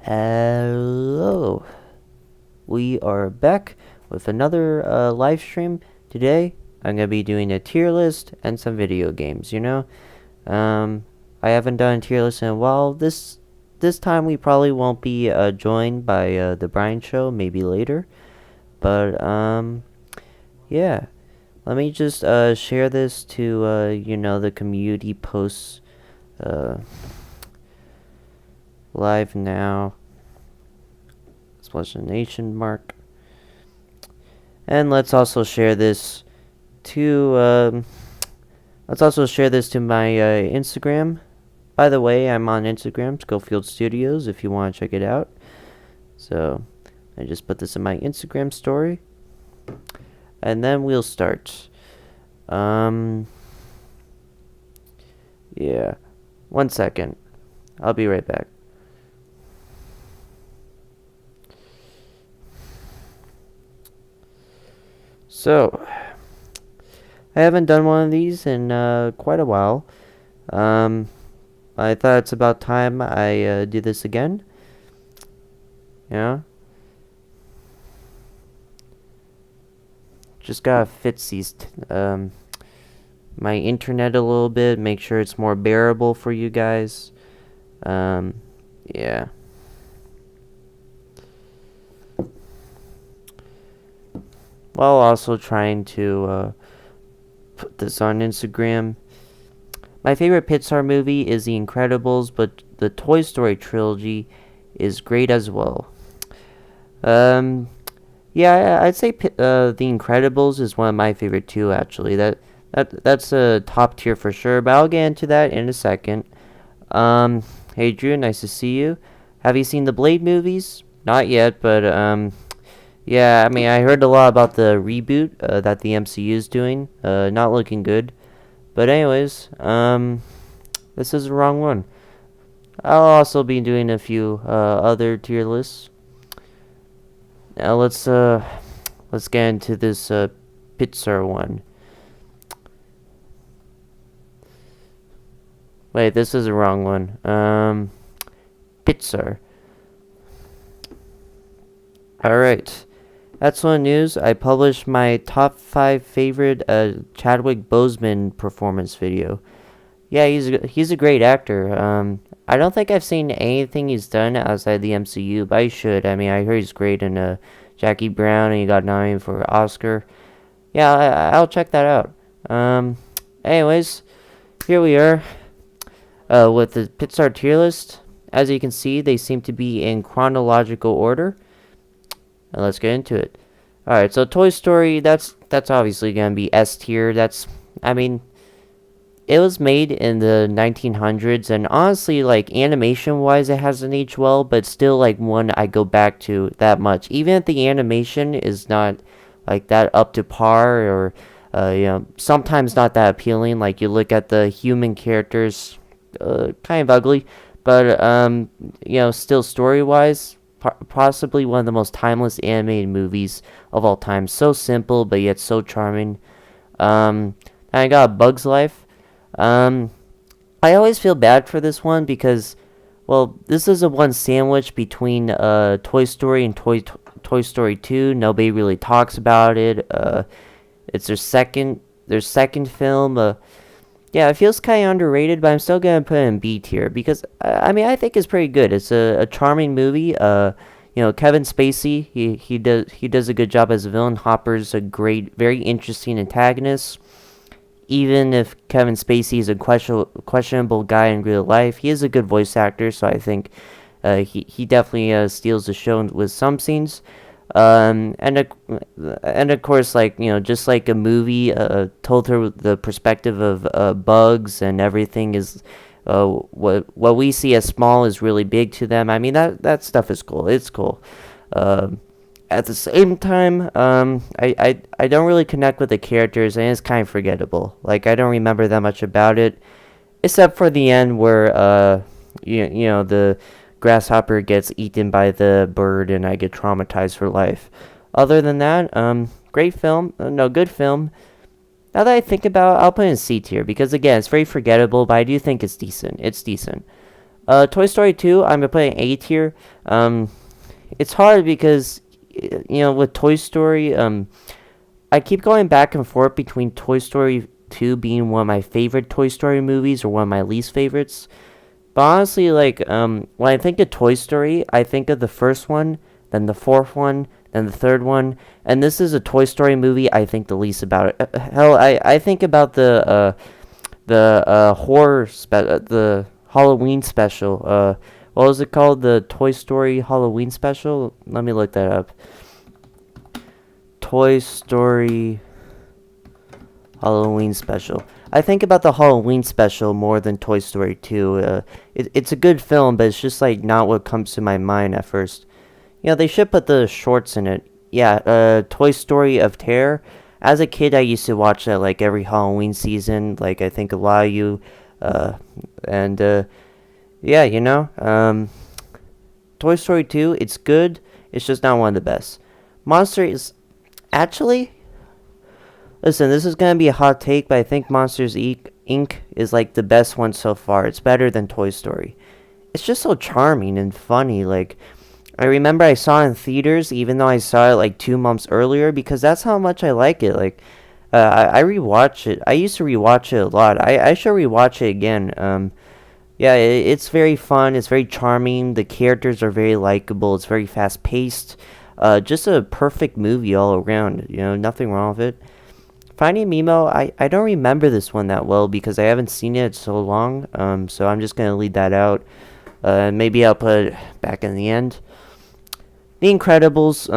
Hello, we are back with another live stream. Today, I'm gonna be doing a tier list and some video games. Um, I haven't done a tier list in a while. This time we probably won't be joined by the Brian Show. Maybe later, but yeah. Let me just share this to the community posts uh live now. Explanation mark. And let's also share this to my Instagram. By the way, I'm on Instagram, Schofield Studios, if you want to check it out. So I just put this in my Instagram story, and then we'll start. Yeah, 1 second. I'll be right back. So, I haven't done one of these in quite a while. I thought it's about time I do this again. Yeah. Just gotta fix my internet a little bit, make sure it's more bearable for you guys. Yeah. While also trying to put this on Instagram. My favorite Pixar movie is The Incredibles, but the Toy Story trilogy is great as well. Yeah, I'd say The Incredibles is one of my favorite too. Actually, that's a top tier for sure. But I'll get into that in a second. Hey Drew, nice to see you. Have you seen the Blade movies? Not yet, but yeah, I mean, I heard a lot about the reboot that the MCU is doing. Not looking good. But anyways, this is the wrong one. I'll also be doing a few other tier lists. Now let's get into this Pixar one. Wait, this is the wrong one. Pixar. Alright. Excellent news. I published my top 5 favorite Chadwick Boseman performance video. Yeah, he's a great actor. I don't think I've seen anything he's done outside the MCU, but I should. I mean, I heard he's great in Jackie Brown, and he got nominated for an Oscar. Yeah, I'll check that out. Anyways, here we are with the Pixar tier list. As you can see, they seem to be in chronological order. Let's get into it. Alright, so Toy Story, that's obviously going to be S tier. I mean, it was made in the 1900s, and honestly, like, animation-wise, it hasn't aged well, but still, like, one I go back to that much. Even if the animation is not, like, that up to par, or, sometimes not that appealing. Like, you look at the human characters, kind of ugly, but, still story-wise, possibly one of the most timeless animated movies of all time. So simple, but yet so charming. I got A Bug's Life. I always feel bad for this one because, well, this is a one sandwich between Toy Story and Toy Story 2. Nobody really talks about it. It's their second film. Yeah, it feels kind of underrated, but I'm still gonna put it in B tier because I mean I think it's pretty good. It's a charming movie. Kevin Spacey he does a good job as a villain. Hopper's a great, very interesting antagonist. Even if Kevin Spacey is a questionable guy in real life, he is a good voice actor. So I think he definitely steals the show with some scenes. And of course, like, just like a movie told through the perspective of bugs, and everything is what we see as small is really big to them. I mean, that stuff is cool. It's cool. At the same time, I don't really connect with the characters, and it's kind of forgettable. Like, I don't remember that much about it, except for the end where the grasshopper gets eaten by the bird, and I get traumatized for life. Other than that, great film. No, good film. Now that I think about it, I'll put it in C tier because, again, it's very forgettable, but I do think it's decent. It's decent. Toy Story 2, I'm gonna put an A tier. It's hard because with Toy Story, I keep going back and forth between Toy Story 2 being one of my favorite Toy Story movies or one of my least favorites. But honestly, like, when I think of Toy Story, I think of the first one, then the fourth one, then the third one, and this is a Toy Story movie I think the least about it. Hell, I think about the the Halloween special. What was it called? The Toy Story Halloween special? Let me look that up. Toy Story Halloween special. I think about the Halloween special more than Toy Story 2. It's a good film, but it's just like not what comes to my mind at first. They should put the shorts in it. Yeah, Toy Story of Terror. As a kid, I used to watch that like every Halloween season. Like I think a lot of you, and yeah, Toy Story 2. It's good. It's just not one of the best. Monster is actually. Listen, this is gonna be a hot take, but I think Monsters Inc. is like the best one so far. It's better than Toy Story. It's just so charming and funny. Like, I remember I saw it in theaters, even though I saw it like 2 months earlier, because that's how much I like it. Like, I rewatch it. I used to rewatch it a lot. I should rewatch it again. Yeah, it's very fun. It's very charming. The characters are very likable. It's very fast paced. Just a perfect movie all around. Nothing wrong with it. Finding Nemo, I don't remember this one that well because I haven't seen it so long. So I'm just gonna leave that out. Maybe I'll put it back in the end. The Incredibles.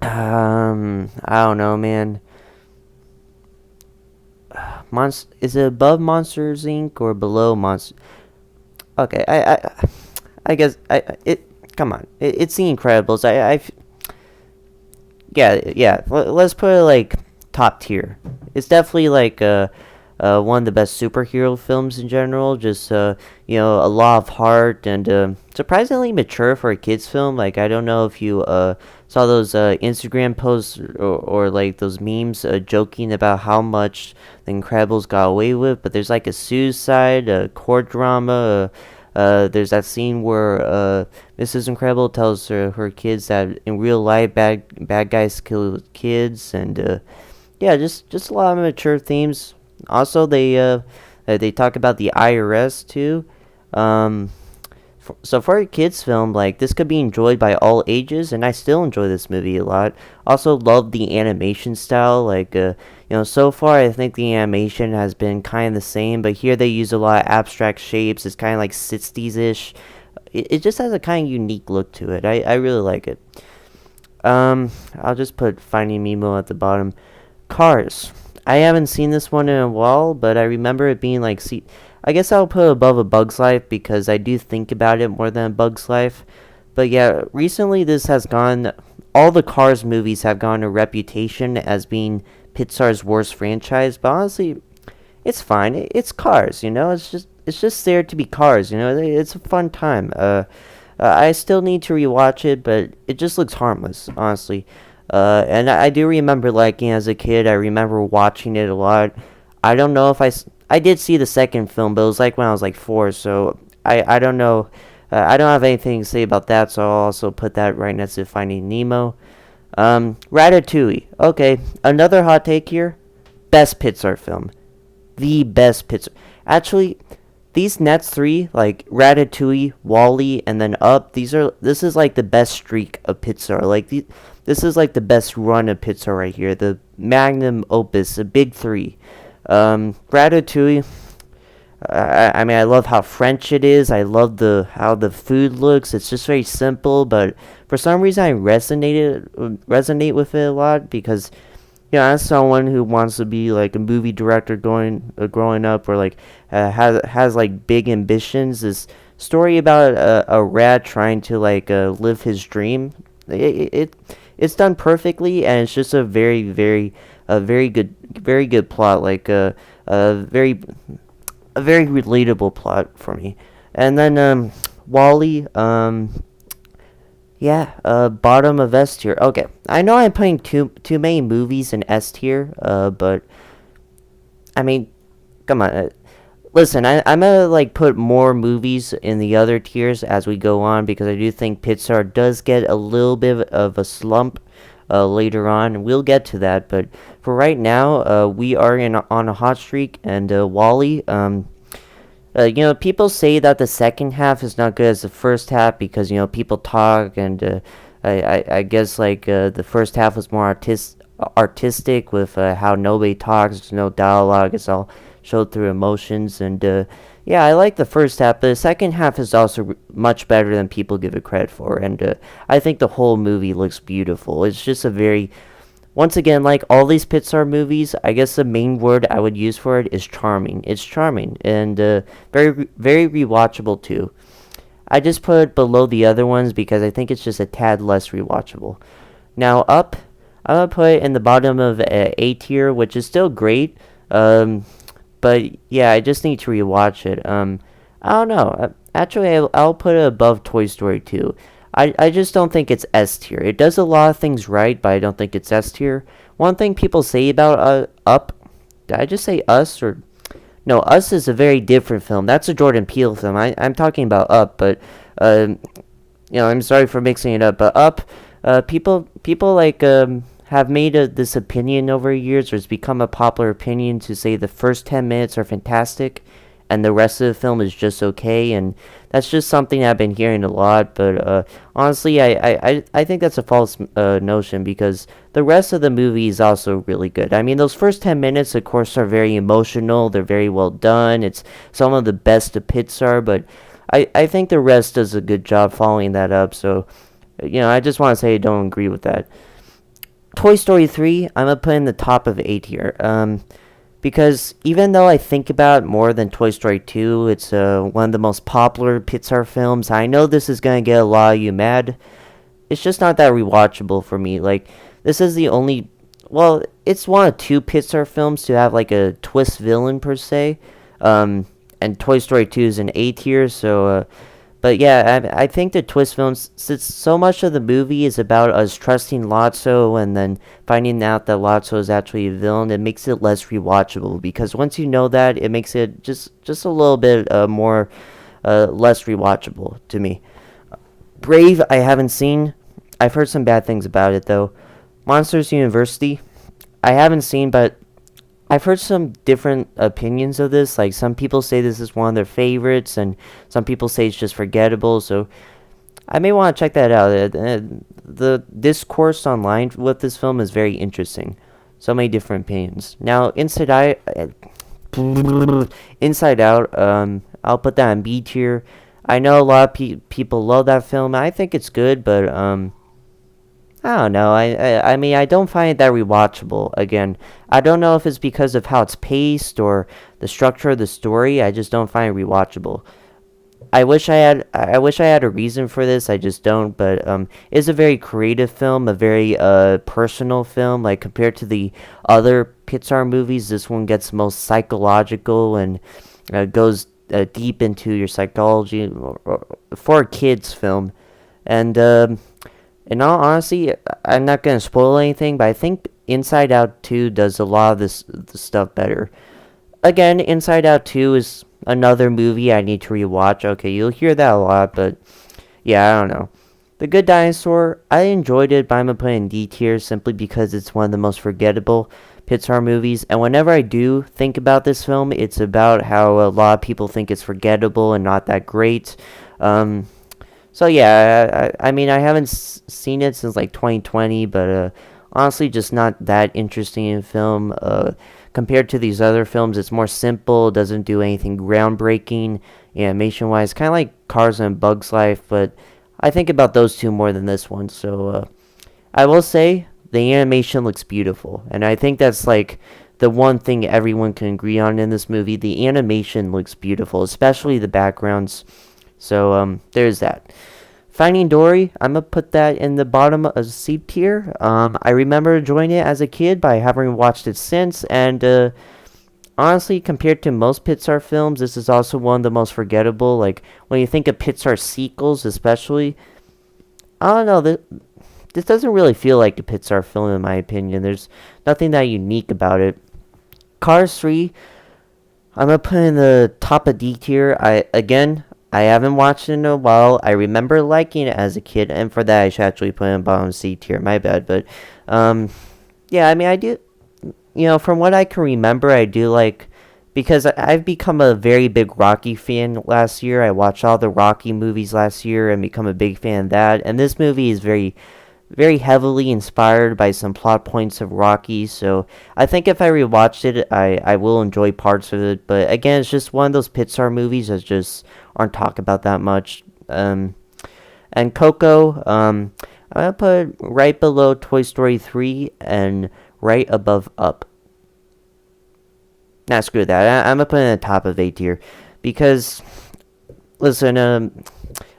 I don't know, man. Is it above Monsters Inc. or below Monsters? Okay, I guess it. Come on, it's The Incredibles. Yeah. Let's put it like top tier. It's definitely like one of the best superhero films in general. Just a lot of heart and surprisingly mature for a kids film. Like I don't know if you saw those Instagram posts or like those memes joking about how much The Incredibles got away with, but there's like a suicide, a court drama. There's that scene where Mrs. Incredible tells her kids that in real life bad guys kill kids, and yeah, just a lot of mature themes. Also, they talk about the IRS too. So for a kids film, like this could be enjoyed by all ages, and I still enjoy this movie a lot. Also, love the animation style. Like so far I think the animation has been kind of the same, but here they use a lot of abstract shapes. It's kind of like 60s ish. It just has a kind of unique look to it. I really like it. I'll just put Finding Nemo at the bottom. Cars. I haven't seen this one in a while, but I remember it being like. I guess I'll put it above A Bug's Life because I do think about it more than A Bug's Life. But yeah, recently this has gone. All the Cars movies have gone a reputation as being Pixar's worst franchise. But honestly, it's fine. It's Cars. It's just there to be Cars. It's a fun time. I still need to rewatch it, but it just looks harmless, honestly. And I do remember liking it as a kid. I remember watching it a lot. I don't know if I did see the second film, but it was like when I was like 4, so I don't know. I don't have anything to say about that, so I'll also put that right next to Finding Nemo. Ratatouille. Okay, another hot take here. Best Pixar film. The best Pixar. Actually, these next 3, like Ratatouille, Wall-E, and then Up, this is like the best streak of Pixar. Like this is like the best run of Pixar right here. The magnum opus, the big 3. Ratatouille. I mean, I love how French it is. I love how the food looks. It's just very simple, but for some reason I resonate with it a lot because, as someone who wants to be like a movie director growing up, or like has like big ambitions. This story about a rat trying to like live his dream. It's done perfectly, and it's just a very good plot. Like a very relatable plot for me. And then Wall-E, bottom of S tier. Okay, I know I'm putting too many movies in S tier, but I mean, come on. Listen, I'm gonna like put more movies in the other tiers as we go on because I do think Pixar does get a little bit of a slump later on. We'll get to that, but for right now, we are on a hot streak, and Wally. People say that the second half is not good as the first half because people talk, and I guess like the first half was more artistic with how nobody talks, there's no dialogue, it's all showed through emotions, and yeah, I like the first half, but the second half is also much better than people give it credit for, and I think the whole movie looks beautiful. It's just a very, once again, like all these Pixar movies, I guess the main word I would use for it is charming. It's charming and very rewatchable too. I just put it below the other ones because I think it's just a tad less rewatchable. Now up, I'm gonna put it in the bottom of A tier, which is still great. But yeah, I just need to rewatch it. I don't know. Actually, I'll put it above Toy Story 2. I just don't think it's S tier. It does a lot of things right, but I don't think it's S tier. One thing people say about Up, did I just say Us or no? Us is a very different film. That's a Jordan Peele film. I'm talking about Up, but I'm sorry for mixing it up. But Up, people like have made this opinion over years, or it's become a popular opinion to say the first 10 minutes are fantastic and the rest of the film is just okay, and that's just something I've been hearing a lot, but honestly, I think that's a false notion, because the rest of the movie is also really good. I mean, those first 10 minutes, of course, are very emotional, they're very well done, it's some of the best of Pixar, but I think the rest does a good job following that up, so, I just want to say I don't agree with that. Toy Story 3, I'm going to put in the top of A tier. Because even though I think about it more than Toy Story 2, it's one of the most popular Pixar films. I know this is going to get a lot of you mad. It's just not that rewatchable for me. Like, this is the only... Well, it's one of two Pixar films to have, like, a twist villain, per se. And Toy Story 2 is an A tier, so... But yeah, I think the twist films, since so much of the movie is about us trusting Lotso and then finding out that Lotso is actually a villain, it makes it less rewatchable. Because once you know that, it makes it just a little bit more less rewatchable to me. Brave, I haven't seen. I've heard some bad things about it though. Monsters University, I haven't seen, but I've heard some different opinions of this. Like, some people say this is one of their favorites, and some people say it's just forgettable. So I may want to check that out. The discourse online with this film is very interesting. So many different opinions. Now, Inside Out. I'll put that in B tier. I know a lot of people love that film. I think it's good, but I don't know. I mean, I don't find it that rewatchable. Again, I don't know if it's because of how it's paced or the structure of the story. I just don't find it rewatchable. I wish I had a reason for this. I just don't. But it's a very creative film, a very personal film. Like, compared to the other Pixar movies, this one gets most psychological and goes deep into your psychology for a kids film. And in all honesty, I'm not going to spoil anything, but I think Inside Out 2 does a lot of this stuff better. Again, Inside Out 2 is another movie I need to rewatch. Okay, you'll hear that a lot, but yeah, I don't know. The Good Dinosaur, I enjoyed it, but I'm going to put it in D tier simply because it's one of the most forgettable Pixar movies. And whenever I do think about this film, it's about how a lot of people think it's forgettable and not that great. So yeah, I mean, I haven't seen it since like 2020, but honestly, just not that interesting in film. Compared to these other films, it's more simple, doesn't do anything groundbreaking animation-wise, kind of like Cars and Bugs Life, but I think about those two more than this one. So I will say the animation looks beautiful, and I think that's like the one thing everyone can agree on in this movie. The animation looks beautiful, especially the backgrounds. So there's that. Finding Dory, I'm going to put that in the bottom of C tier. I remember enjoying it as a kid, but I haven't watched it since. And honestly, compared to most Pixar films, this is also one of the most forgettable. Like, when you think of Pixar sequels especially, I don't know, this doesn't really feel like a Pixar film in my opinion. There's nothing that unique about it. Cars 3, I'm gonna put in the top of D tier. I haven't watched it in a while. I remember liking it as a kid, and for that I should actually put in bottom C tier. My bad, but um, yeah. I mean, I do. From what I can remember, I do like because I've become a very big Rocky fan last year. I watched all the Rocky movies last year and become a big fan of that. And this movie is very heavily inspired by some plot points of Rocky. So I think if I rewatched it, I will enjoy parts of it. But again, it's just one of those Pixar movies that just aren't talked about that much. And Coco, I'm gonna put right below Toy Story 3 and right above Up. Nah, screw that. I'm gonna put it in the top of A tier because listen,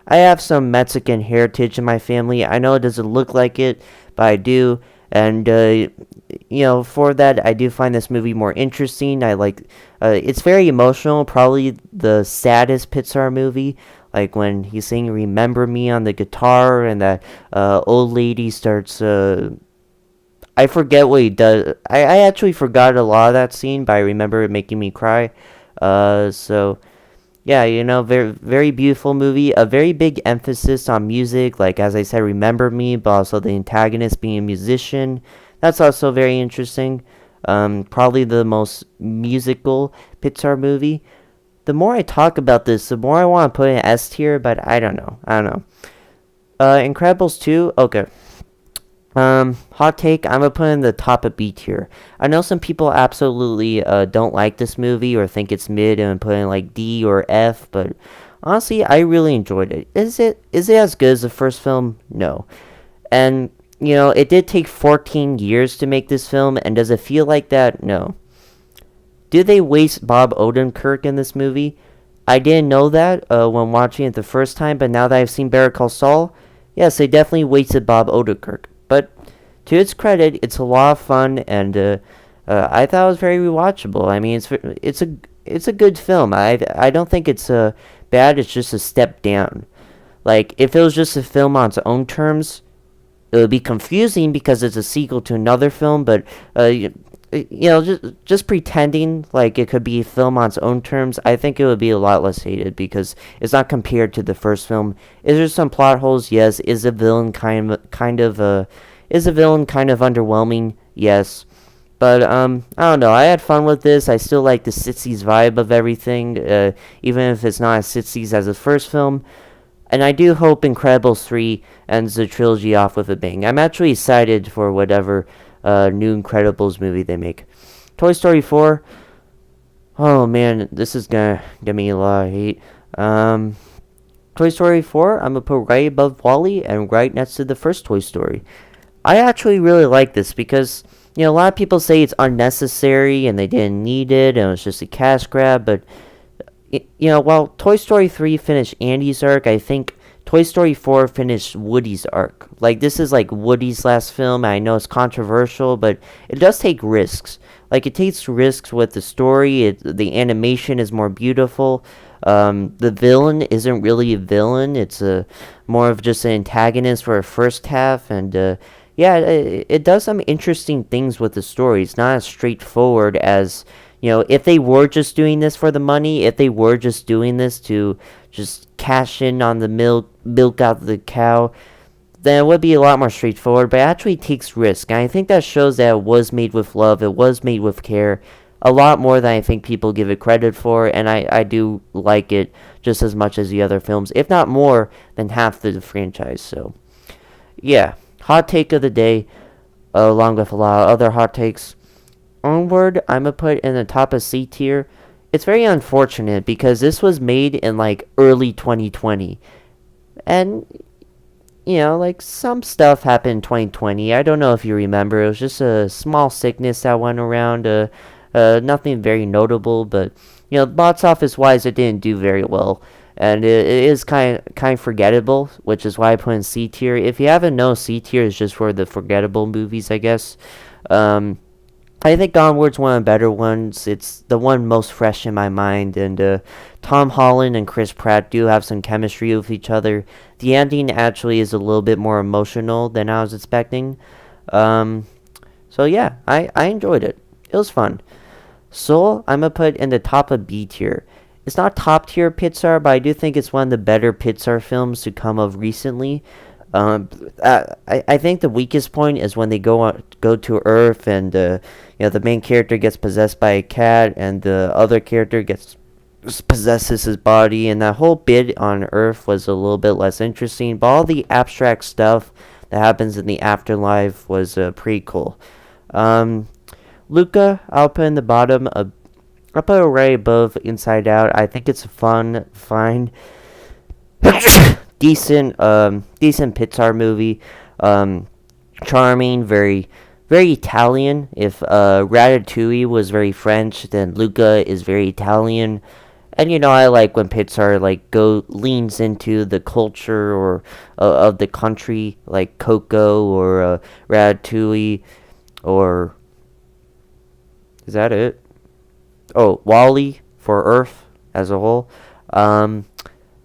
I have some Mexican heritage in my family. I know it doesn't look like it, but I do. And, for that, I do find this movie more interesting. It's very emotional, probably the saddest Pixar movie. Like when he's singing Remember Me on the guitar and that old lady starts, I forget what he does. I actually forgot a lot of that scene, but I remember it making me cry. So yeah, very very beautiful movie. A very big emphasis on music, like as I said, Remember Me, but also the antagonist being a musician. That's also very interesting. Probably the most musical Pixar movie. The more I talk about this, the more I want to put in S tier, but I don't know. I don't know. Incredibles 2, okay. Hot take, I'm gonna put in the top of B tier. I know some people absolutely don't like this movie or think it's mid and put in like D or F, but honestly, I really enjoyed it. Is it as good as the first film? No. And it did take 14 years to make this film, and does it feel like that? No. Did they waste Bob Odenkirk in this movie? I didn't know that when watching it the first time, but now that I've seen Better Call Saul, yes, they definitely wasted Bob Odenkirk. But to its credit, it's a lot of fun, and I thought it was very rewatchable. I mean, it's a good film. I don't think it's bad. It's just a step down. Like if it was just a film on its own terms, it would be confusing because it's a sequel to another film. But just pretending like it could be a film on its own terms, I think it would be a lot less hated because it's not compared to the first film. Is there some plot holes? Yes. Is the villain kind of underwhelming? Yes. But I don't know. I had fun with this. I still like the 60s vibe of everything, even if it's not as 60s as the first film. And I do hope Incredibles 3 ends the trilogy off with a bang. I'm actually excited for whatever new Incredibles movie they make. Toy Story 4. Oh man, this is gonna give me a lot of hate. Toy Story 4, I'm gonna put right above WALL-E and right next to the first Toy Story. I actually really like this because, a lot of people say it's unnecessary and they didn't need it and it was just a cash grab, but, while Toy Story 3 finished Andy's arc, I think Toy Story 4 finished Woody's arc. Like, this is like Woody's last film. I know it's controversial, but it does take risks. Like, it takes risks with the story. The animation is more beautiful. The villain isn't really a villain. It's more of just an antagonist for a first half. And, yeah, it does some interesting things with the story. It's not as straightforward as, if they were just doing this for the money, if they were just doing this to just cash in on the milk out the cow, then it would be a lot more straightforward, but it actually takes risk. And I think that shows that it was made with love, it was made with care, a lot more than I think people give it credit for, and I do like it just as much as the other films, if not more than half the franchise. So, yeah, hot take of the day, along with a lot of other hot takes. Onward, I'm going to put in the top of C tier. It's very unfortunate because this was made in like early 2020. And, like some stuff happened in 2020. I don't know if you remember. It was just a small sickness that went around. Nothing very notable. But, box office wise, it didn't do very well. And it is kind of forgettable, which is why I put in C tier. If you haven't known, C tier is just for the forgettable movies, I guess. I think Onward's one of the better ones. It's the one most fresh in my mind, and Tom Holland and Chris Pratt do have some chemistry with each other. The ending actually is a little bit more emotional than I was expecting. So yeah, I enjoyed it. It was fun. Soul, I'm gonna put in the top of B tier. It's not top tier Pixar, but I do think it's one of the better Pixar films to come of recently. Um, I think the weakest point is when they go to Earth and the main character gets possessed by a cat and the other character gets possesses his body, and that whole bit on Earth was a little bit less interesting. But all the abstract stuff that happens in the afterlife was pretty cool. Um, Luca, I'll put in the bottom. I'll put it right above Inside Out. I think it's a fun, fine, decent Pixar movie. Um, Charming, very Italian. If Ratatouille was very French, then Luca is very Italian. And I like when Pixar like go leans into the culture or of the country, like Coco or Ratatouille, or is that it? Oh, Wally for Earth as a whole. Um,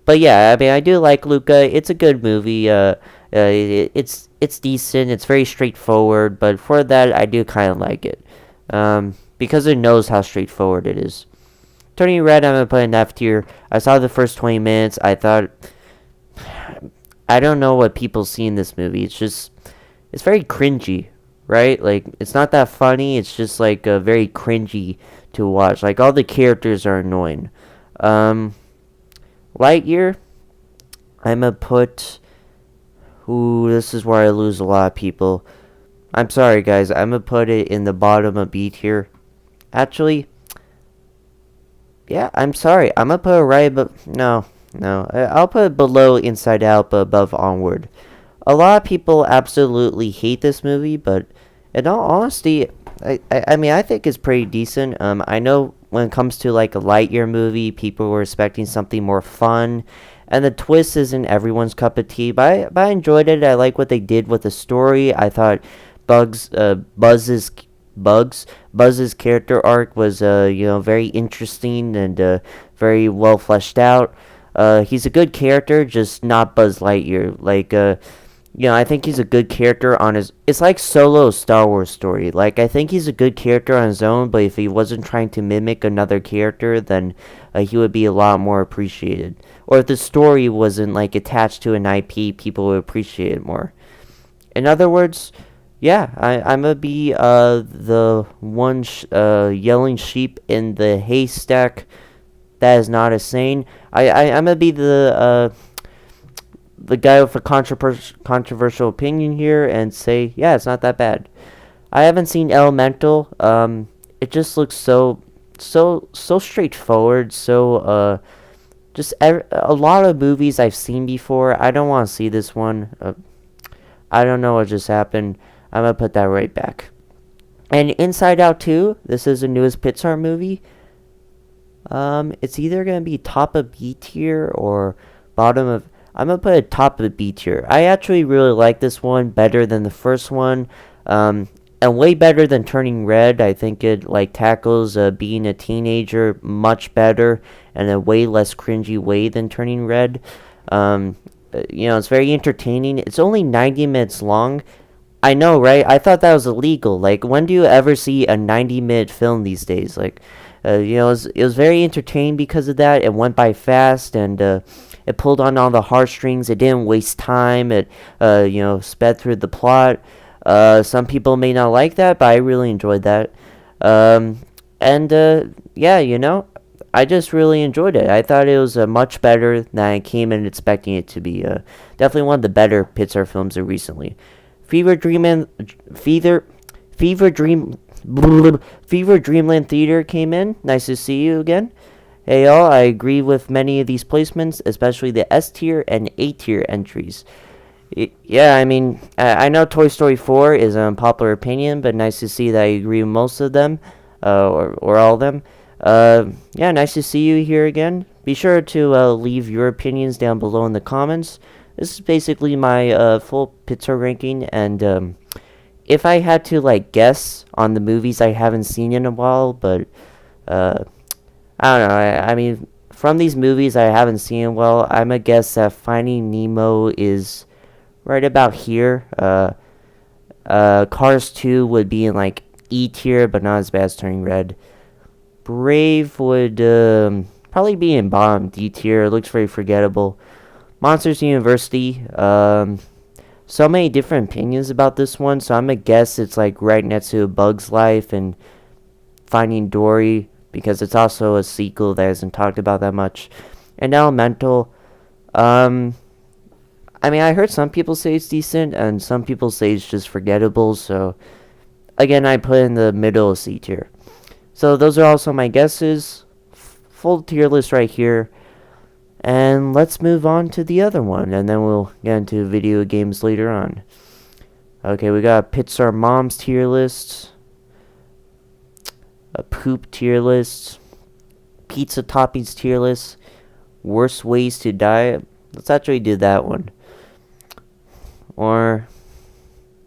but yeah, I mean, I do like Luca. It's a good movie. It's decent. It's very straightforward, but for that, I do kind of like it. Because it knows how straightforward it is. Turning Red, I'm gonna put in F tier. I saw the first 20 minutes. I thought, I don't know what people see in this movie. It's very cringy, right? Like, it's not that funny. It's just like very cringy to watch. Like, all the characters are annoying. Um, Lightyear, I'm gonna put. Ooh, this is where I lose a lot of people. I'm sorry, guys. I'm gonna put it in the bottom of B tier. Actually, yeah, I'm sorry. I'm gonna put it right, but no. I'll put it below Inside Out, but above Onward. A lot of people absolutely hate this movie, but in all honesty, I mean, I think it's pretty decent. I know when it comes to like a Lightyear movie, people were expecting something more fun, and the twist isn't everyone's cup of tea. But I enjoyed it. I like what they did with the story. I thought Bugs, Buzz's Bugs, Buzz's character arc was very interesting and very well fleshed out. He's a good character, just not Buzz Lightyear. Like I think he's a good character on his. It's like Solo's Star Wars story. Like, I think he's a good character on his own, but if he wasn't trying to mimic another character, then he would be a lot more appreciated. Or if the story wasn't like attached to an IP, people would appreciate it more. In other words, yeah, I'm gonna be the one yelling sheep in the haystack. That is not a saying. I'm gonna be the guy with a controversial opinion here and say, yeah, it's not that bad. I haven't seen Elemental. It just looks so straightforward. Just a lot of movies I've seen before. I don't want to see this one. I don't know what just happened. I'm gonna put that right back. And Inside Out 2. This is the newest Pixar movie. It's either gonna be top of B tier or bottom of. I'm gonna put it top of B tier. I actually really like this one better than the first one, and way better than Turning Red. I think it like tackles being a teenager much better and a way less cringy way than Turning Red. It's very entertaining. It's only 90 minutes long. I know, right? I thought that was illegal. Like, when do you ever see a 90-minute film these days? Like, it was very entertaining because of that. It went by fast, and it pulled on all the heartstrings. It didn't waste time. It, sped through the plot. Some people may not like that, but I really enjoyed that. I just really enjoyed it. I thought it was much better than I came in expecting it to be. Definitely one of the better Pixar films recently. Fever Dreamland Theater came in. Nice to see you again. Hey y'all, I agree with many of these placements, especially the S tier and A tier entries. Yeah, I mean, I know Toy Story 4 is an unpopular opinion, but nice to see that I agree with most of them, or all of them. Yeah, nice to see you here again. Be sure to leave your opinions down below in the comments. This is basically my full Pixar ranking, and if I had to like guess on the movies I haven't seen in a while, but I don't know. I mean, from these movies I haven't seen in a while, I'm gonna guess that Finding Nemo is right about here. Cars 2 would be in like E tier, but not as bad as Turning Red. Brave would probably be in bottom D tier. It looks very forgettable. Monsters University. So many different opinions about this one, so I'm gonna guess it's like right next to A Bug's Life and Finding Dory, because it's also a sequel that isn't talked about that much. And Elemental. I mean, I heard some people say it's decent, and some people say it's just forgettable, so again, I put in the middle of C tier. So those are also my guesses. Full tier list right here. And let's move on to the other one, and then we'll get into video games later on. Okay, we got Pixar Mom's tier list, a Poop tier list, Pizza Toppings tier list, Worst Ways to Die. Let's actually do that one. Or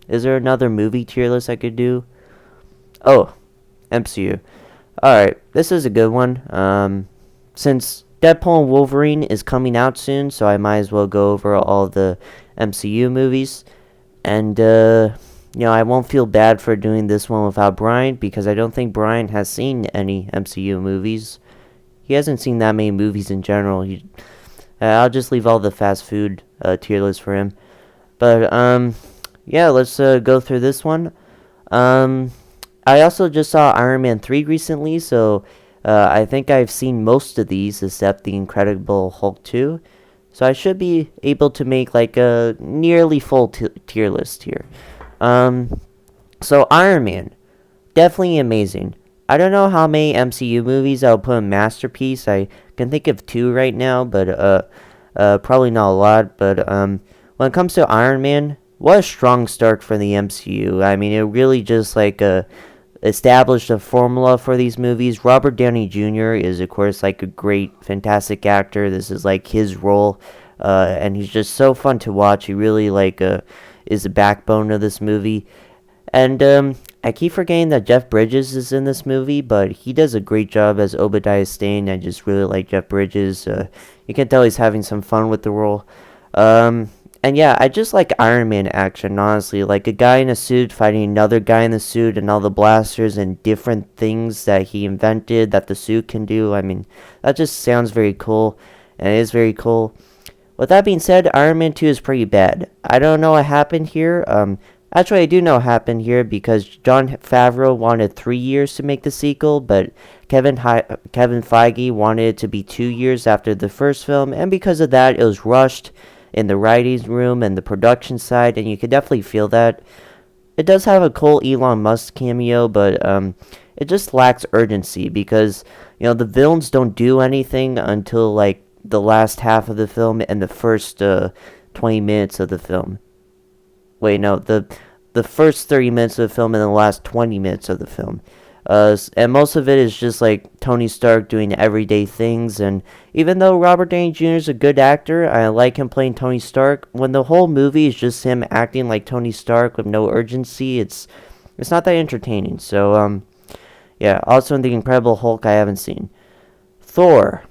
is there another movie tier list I could do? Oh, MCU. Alright, this is a good one. Since Deadpool and Wolverine is coming out soon, so I might as well go over all the MCU movies. And, I won't feel bad for doing this one without Brian, because I don't think Brian has seen any MCU movies. He hasn't seen that many movies in general. I'll just leave all the fast food tier list for him. But, let's go through this one. I also just saw Iron Man 3 recently, so I think I've seen most of these except The Incredible Hulk 2. So I should be able to make like a nearly full tier list here. So Iron Man, definitely amazing. I don't know how many MCU movies I'll put in Masterpiece. I can think of 2 right now, but probably not a lot. But when it comes to Iron Man, what a strong start for the MCU. I mean, it really just like established a formula for these movies. Robert Downey Jr. is, of course, like a great, fantastic actor. This is like his role, and he's just so fun to watch. He really is the backbone of this movie. And I keep forgetting that Jeff Bridges is in this movie, but he does a great job as Obadiah Stane. I just really like Jeff Bridges. You can tell he's having some fun with the role. And yeah, I just like Iron Man action, honestly. Like a guy in a suit fighting another guy in the suit and all the blasters and different things that he invented that the suit can do. I mean, that just sounds very cool, and it is very cool. With that being said, Iron Man 2 is pretty bad. I don't know what happened here. Actually, I do know what happened here because Jon Favreau wanted 3 years to make the sequel, but Kevin Feige wanted it to be 2 years after the first film, and because of that, it was rushed in the writing room and the production side, and you could definitely feel that. It does have a cool Elon Musk cameo, but it just lacks urgency because, the villains don't do anything until, like, the last half of the film and the first 20 minutes of the film. Wait, no, the first 30 minutes of the film and the last 20 minutes of the film. And most of it is just like Tony Stark doing everyday things. And even though Robert Downey Jr. is a good actor, I like him playing Tony Stark. When the whole movie is just him acting like Tony Stark with no urgency, it's not that entertaining. So yeah. Also, in The Incredible Hulk, I haven't seen. Thor.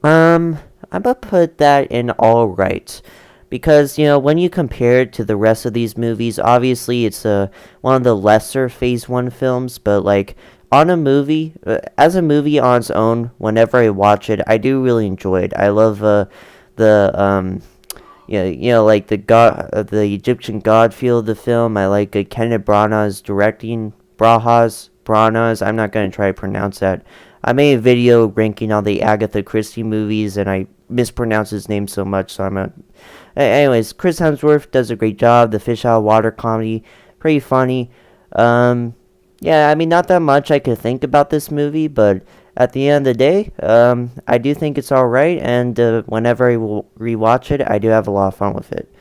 I'm gonna put that in all right. Because, when you compare it to the rest of these movies, obviously it's one of the lesser Phase 1 films, but, like, on a movie, as a movie on its own, whenever I watch it, I do really enjoy it. I love like the Egyptian god feel of the film. I like Kenneth Branagh's directing, Branagh's, I'm not going to try to pronounce that. I made a video ranking all the Agatha Christie movies, and I mispronounce his name so much, so anyways, Chris Hemsworth does a great job. The fish out of water comedy, pretty funny. Yeah, I mean, not that much I could think about this movie, but at the end of the day, I do think it's alright, and whenever I will rewatch it, I do have a lot of fun with it.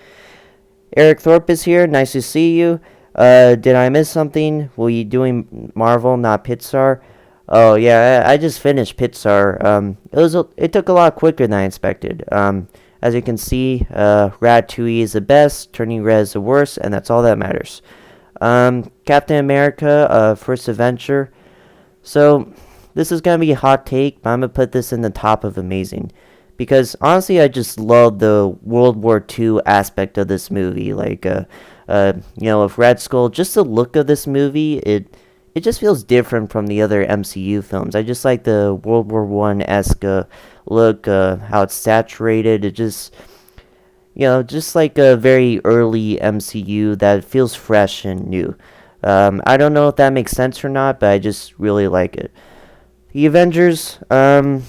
Eric Thorpe is here. Nice to see you. Did I miss something? Were you doing Marvel, not Pixar? Oh yeah, I just finished Pixar. It took a lot quicker than I expected. As you can see, Ratatouille is the best, Turning Red is the worst, and that's all that matters. Captain America, First Adventure. So this is gonna be a hot take, but I'm gonna put this in the top of amazing, because honestly, I just love the World War II aspect of this movie. Like, with Red Skull, just the look of this movie, it just feels different from the other MCU films. I just like the World War One-esque look, how it's saturated. It just, just like a very early MCU that feels fresh and new. I don't know if that makes sense or not, but I just really like it. The Avengers, I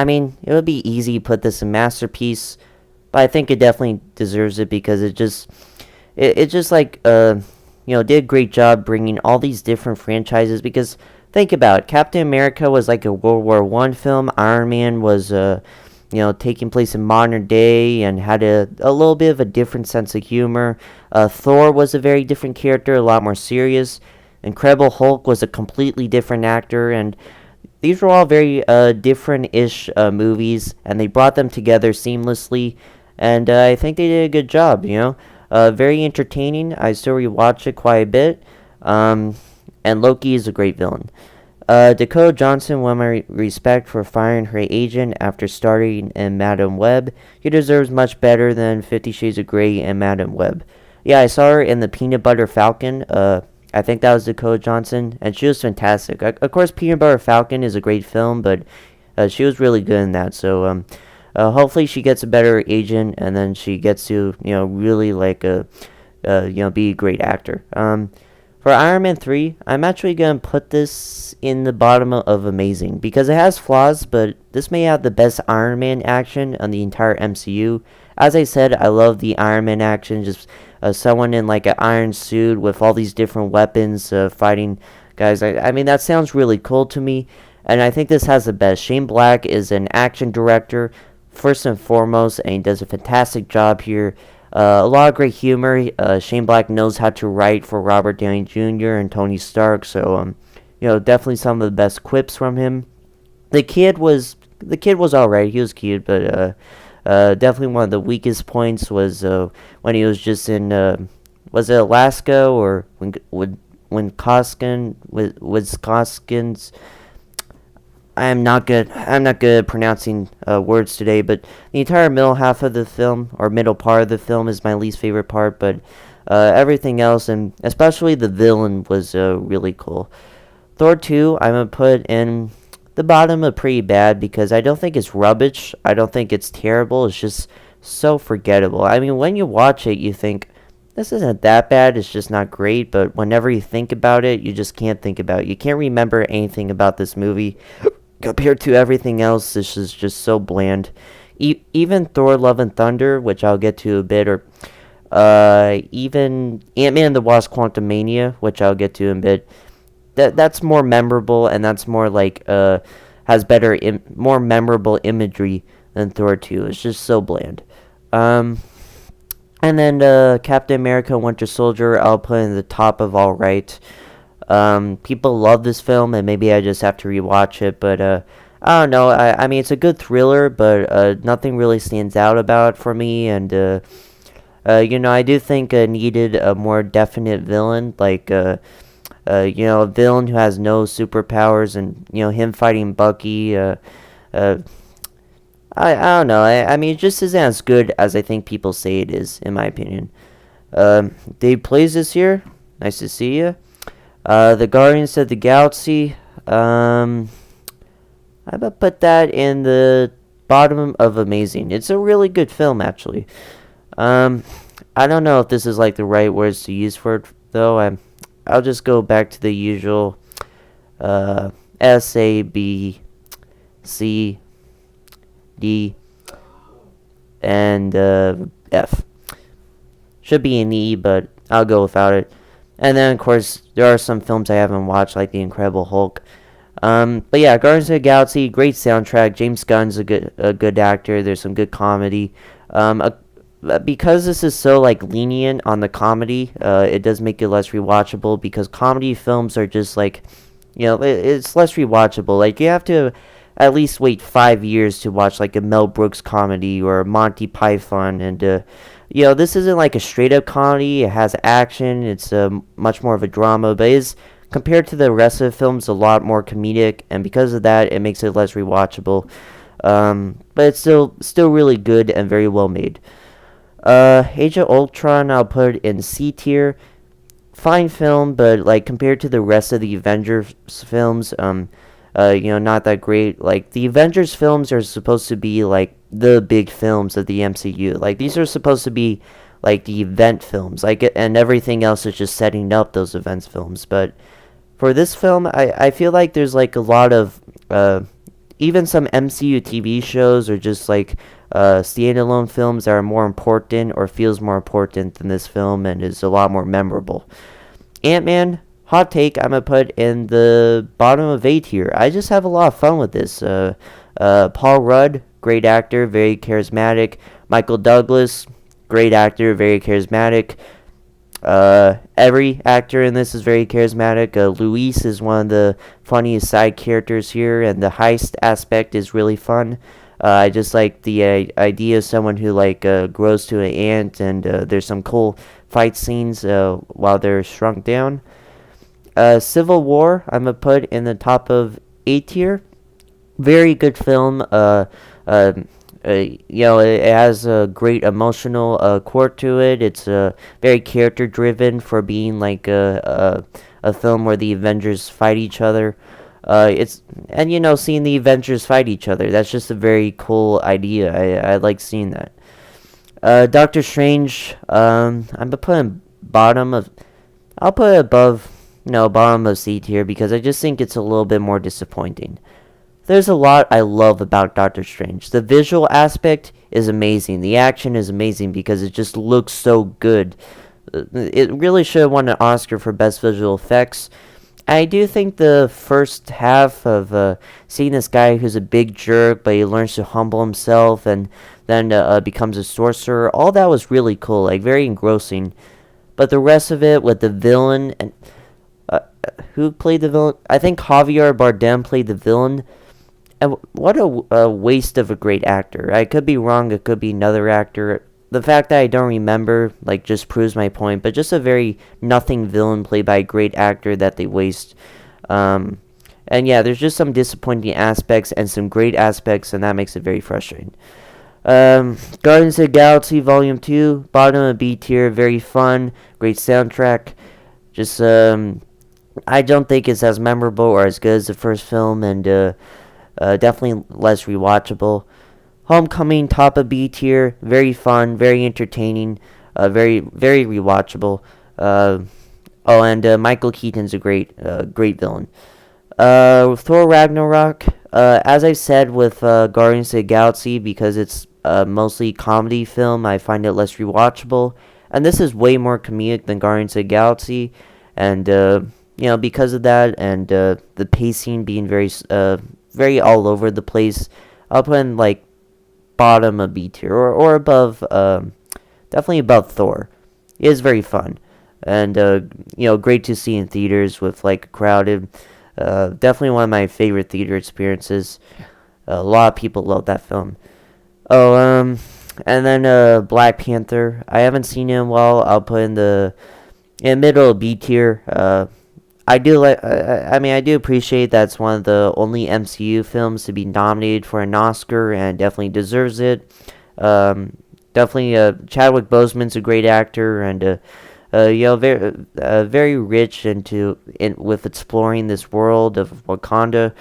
mean, it would be easy to put this in masterpiece, but I think it definitely deserves it because it just like did a great job bringing all these different franchises. Because think about it, Captain America was like a World War One film. Iron Man was taking place in modern day and had a little bit of a different sense of humor. Thor was a very different character, a lot more serious. Incredible Hulk was a completely different actor, and these were all very different-ish movies, and they brought them together seamlessly, and I think they did a good job, very entertaining. I still rewatch it quite a bit, and Loki is a great villain. Dakota Johnson won my respect for firing her agent after starring in Madam Web. She deserves much better than 50 Shades of Grey and Madam Web. Yeah, I saw her in the Peanut Butter Falcon. I think that was Dakota Johnson, and she was fantastic. Of course, Peanut Butter Falcon is a great film, but she was really good in that. So hopefully she gets a better agent, and then she gets to really like be a great actor. For Iron Man 3, I'm actually going to put this in the bottom of amazing because it has flaws, but this may have the best Iron Man action on the entire MCU. As I said, I love the Iron Man action, just someone in like an iron suit with all these different weapons fighting guys. I mean, that sounds really cool to me, and I think this has the best. Shane Black is an action director, first and foremost, and he does a fantastic job here. A lot of great humor. Shane Black knows how to write for Robert Downey Jr. and Tony Stark, so definitely some of the best quips from him. The kid was alright. He was cute, but definitely one of the weakest points was when he was just in was it Alaska or when Wisconsin's. I'm not good at pronouncing words today, but the entire middle half of the film, or middle part of the film, is my least favorite part, but everything else, and especially the villain, was really cool. Thor 2, I'm going to put in the bottom of pretty bad, because I don't think it's rubbish, I don't think it's terrible, it's just so forgettable. I mean, when you watch it, you think, this isn't that bad, it's just not great, but whenever you think about it, you just can't think about it. You can't remember anything about this movie. Compared to everything else, this is just so bland. Even Thor: Love and Thunder, which I'll get to a bit, or even Ant-Man and the Wasp: Quantumania, which I'll get to in a bit. That's more memorable, and that's more like has better, more memorable imagery than Thor 2. It's just so bland. And then Captain America: Winter Soldier, I'll put in the top of all right. People love this film, and maybe I just have to rewatch it, but I don't know. I mean, it's a good thriller, but nothing really stands out about it for me, and I do think needed a more definite villain, like a villain who has no superpowers, and him fighting Bucky. I don't know. I mean, it just isn't as good as I think people say it is, in my opinion. Dave plays this year. Nice to see you. The Guardians of the Galaxy, I'm gonna put that in the bottom of amazing. It's a really good film, actually. I don't know if this is like the right words to use for it, though. I'll just go back to the usual S, A, B, C, D, and F. Should be an E, but I'll go without it. And then, of course, there are some films I haven't watched, like The Incredible Hulk. But yeah, Guardians of the Galaxy, great soundtrack. James Gunn's a good actor. There's some good comedy. Because this is so like lenient on the comedy, it does make it less rewatchable. Because comedy films are just like, it's less rewatchable. Like you have to at least wait 5 years to watch like a Mel Brooks comedy or a Monty Python, and this isn't like a straight up comedy. It has action. It's much more of a drama, but is compared to the rest of the films a lot more comedic, and because of that, it makes it less rewatchable. But it's still really good and very well made. Age of Ultron, I'll put in C tier. fine film, but like compared to the rest of the Avengers films, not that great. Like the Avengers films are supposed to be like the big films of the MCU. Like these are supposed to be like the event films, like and everything else is just setting up those events films. But for this film, I feel like there's like a lot of even some MCU TV shows or just like standalone films that are more important or feels more important than this film and is a lot more memorable. Ant-Man, hot take, I'm gonna put in the bottom of A tier. I just have a lot of fun with this. Paul Rudd, great actor, very charismatic. Michael Douglas, great actor, very charismatic. Every actor in this is very charismatic. Luis is one of the funniest side characters here, and the heist aspect is really fun. I just like the idea of someone who like grows to an ant, and there's some cool fight scenes while they're shrunk down. Civil War, I'm gonna put in the top of A tier. Very good film. It has a great emotional core to it. It's very character driven for being like a film where the Avengers fight each other. Seeing the Avengers fight each other, that's just a very cool idea. I like seeing that. Doctor Strange, I'm gonna put him bottom of. I'll put it above, no, bottom of C tier because I just think it's a little bit more disappointing. There's a lot I love about Doctor Strange. The visual aspect is amazing. The action is amazing because it just looks so good. It really should have won an Oscar for Best Visual Effects. I do think the first half of seeing this guy who's a big jerk, but he learns to humble himself and then becomes a sorcerer, all that was really cool, like very engrossing. But the rest of it with the villain and who played the villain? I think Javier Bardem played the villain. And what a waste of a great actor. I could be wrong. It could be another actor. The fact that I don't remember, like, just proves my point. But just a very nothing villain played by a great actor that they waste. And yeah, there's just some disappointing aspects and some great aspects, and that makes it very frustrating. Guardians of the Galaxy Volume 2, bottom of B tier, very fun, great soundtrack. Just, I don't think it's as memorable or as good as the first film, and definitely less rewatchable. Homecoming, top of B tier, very fun, very entertaining, very very rewatchable. Michael Keaton's a great villain. Thor Ragnarok, as I said with Guardians of the Galaxy, because it's mostly comedy film, I find it less rewatchable. And this is way more comedic than Guardians of the Galaxy, and because of that, and the pacing being very all over the place, I'll put in like bottom of B tier or above, definitely above Thor. It is very fun and great to see in theaters with like crowded. Definitely one of my favorite theater experiences. A lot of people love that film. And then Black Panther. I haven't seen it in a while. I'll put in the middle of B tier. I do like. I do appreciate that it's one of the only MCU films to be nominated for an Oscar, and definitely deserves it. Definitely, Chadwick Boseman's a great actor, and very rich with exploring this world of Wakanda.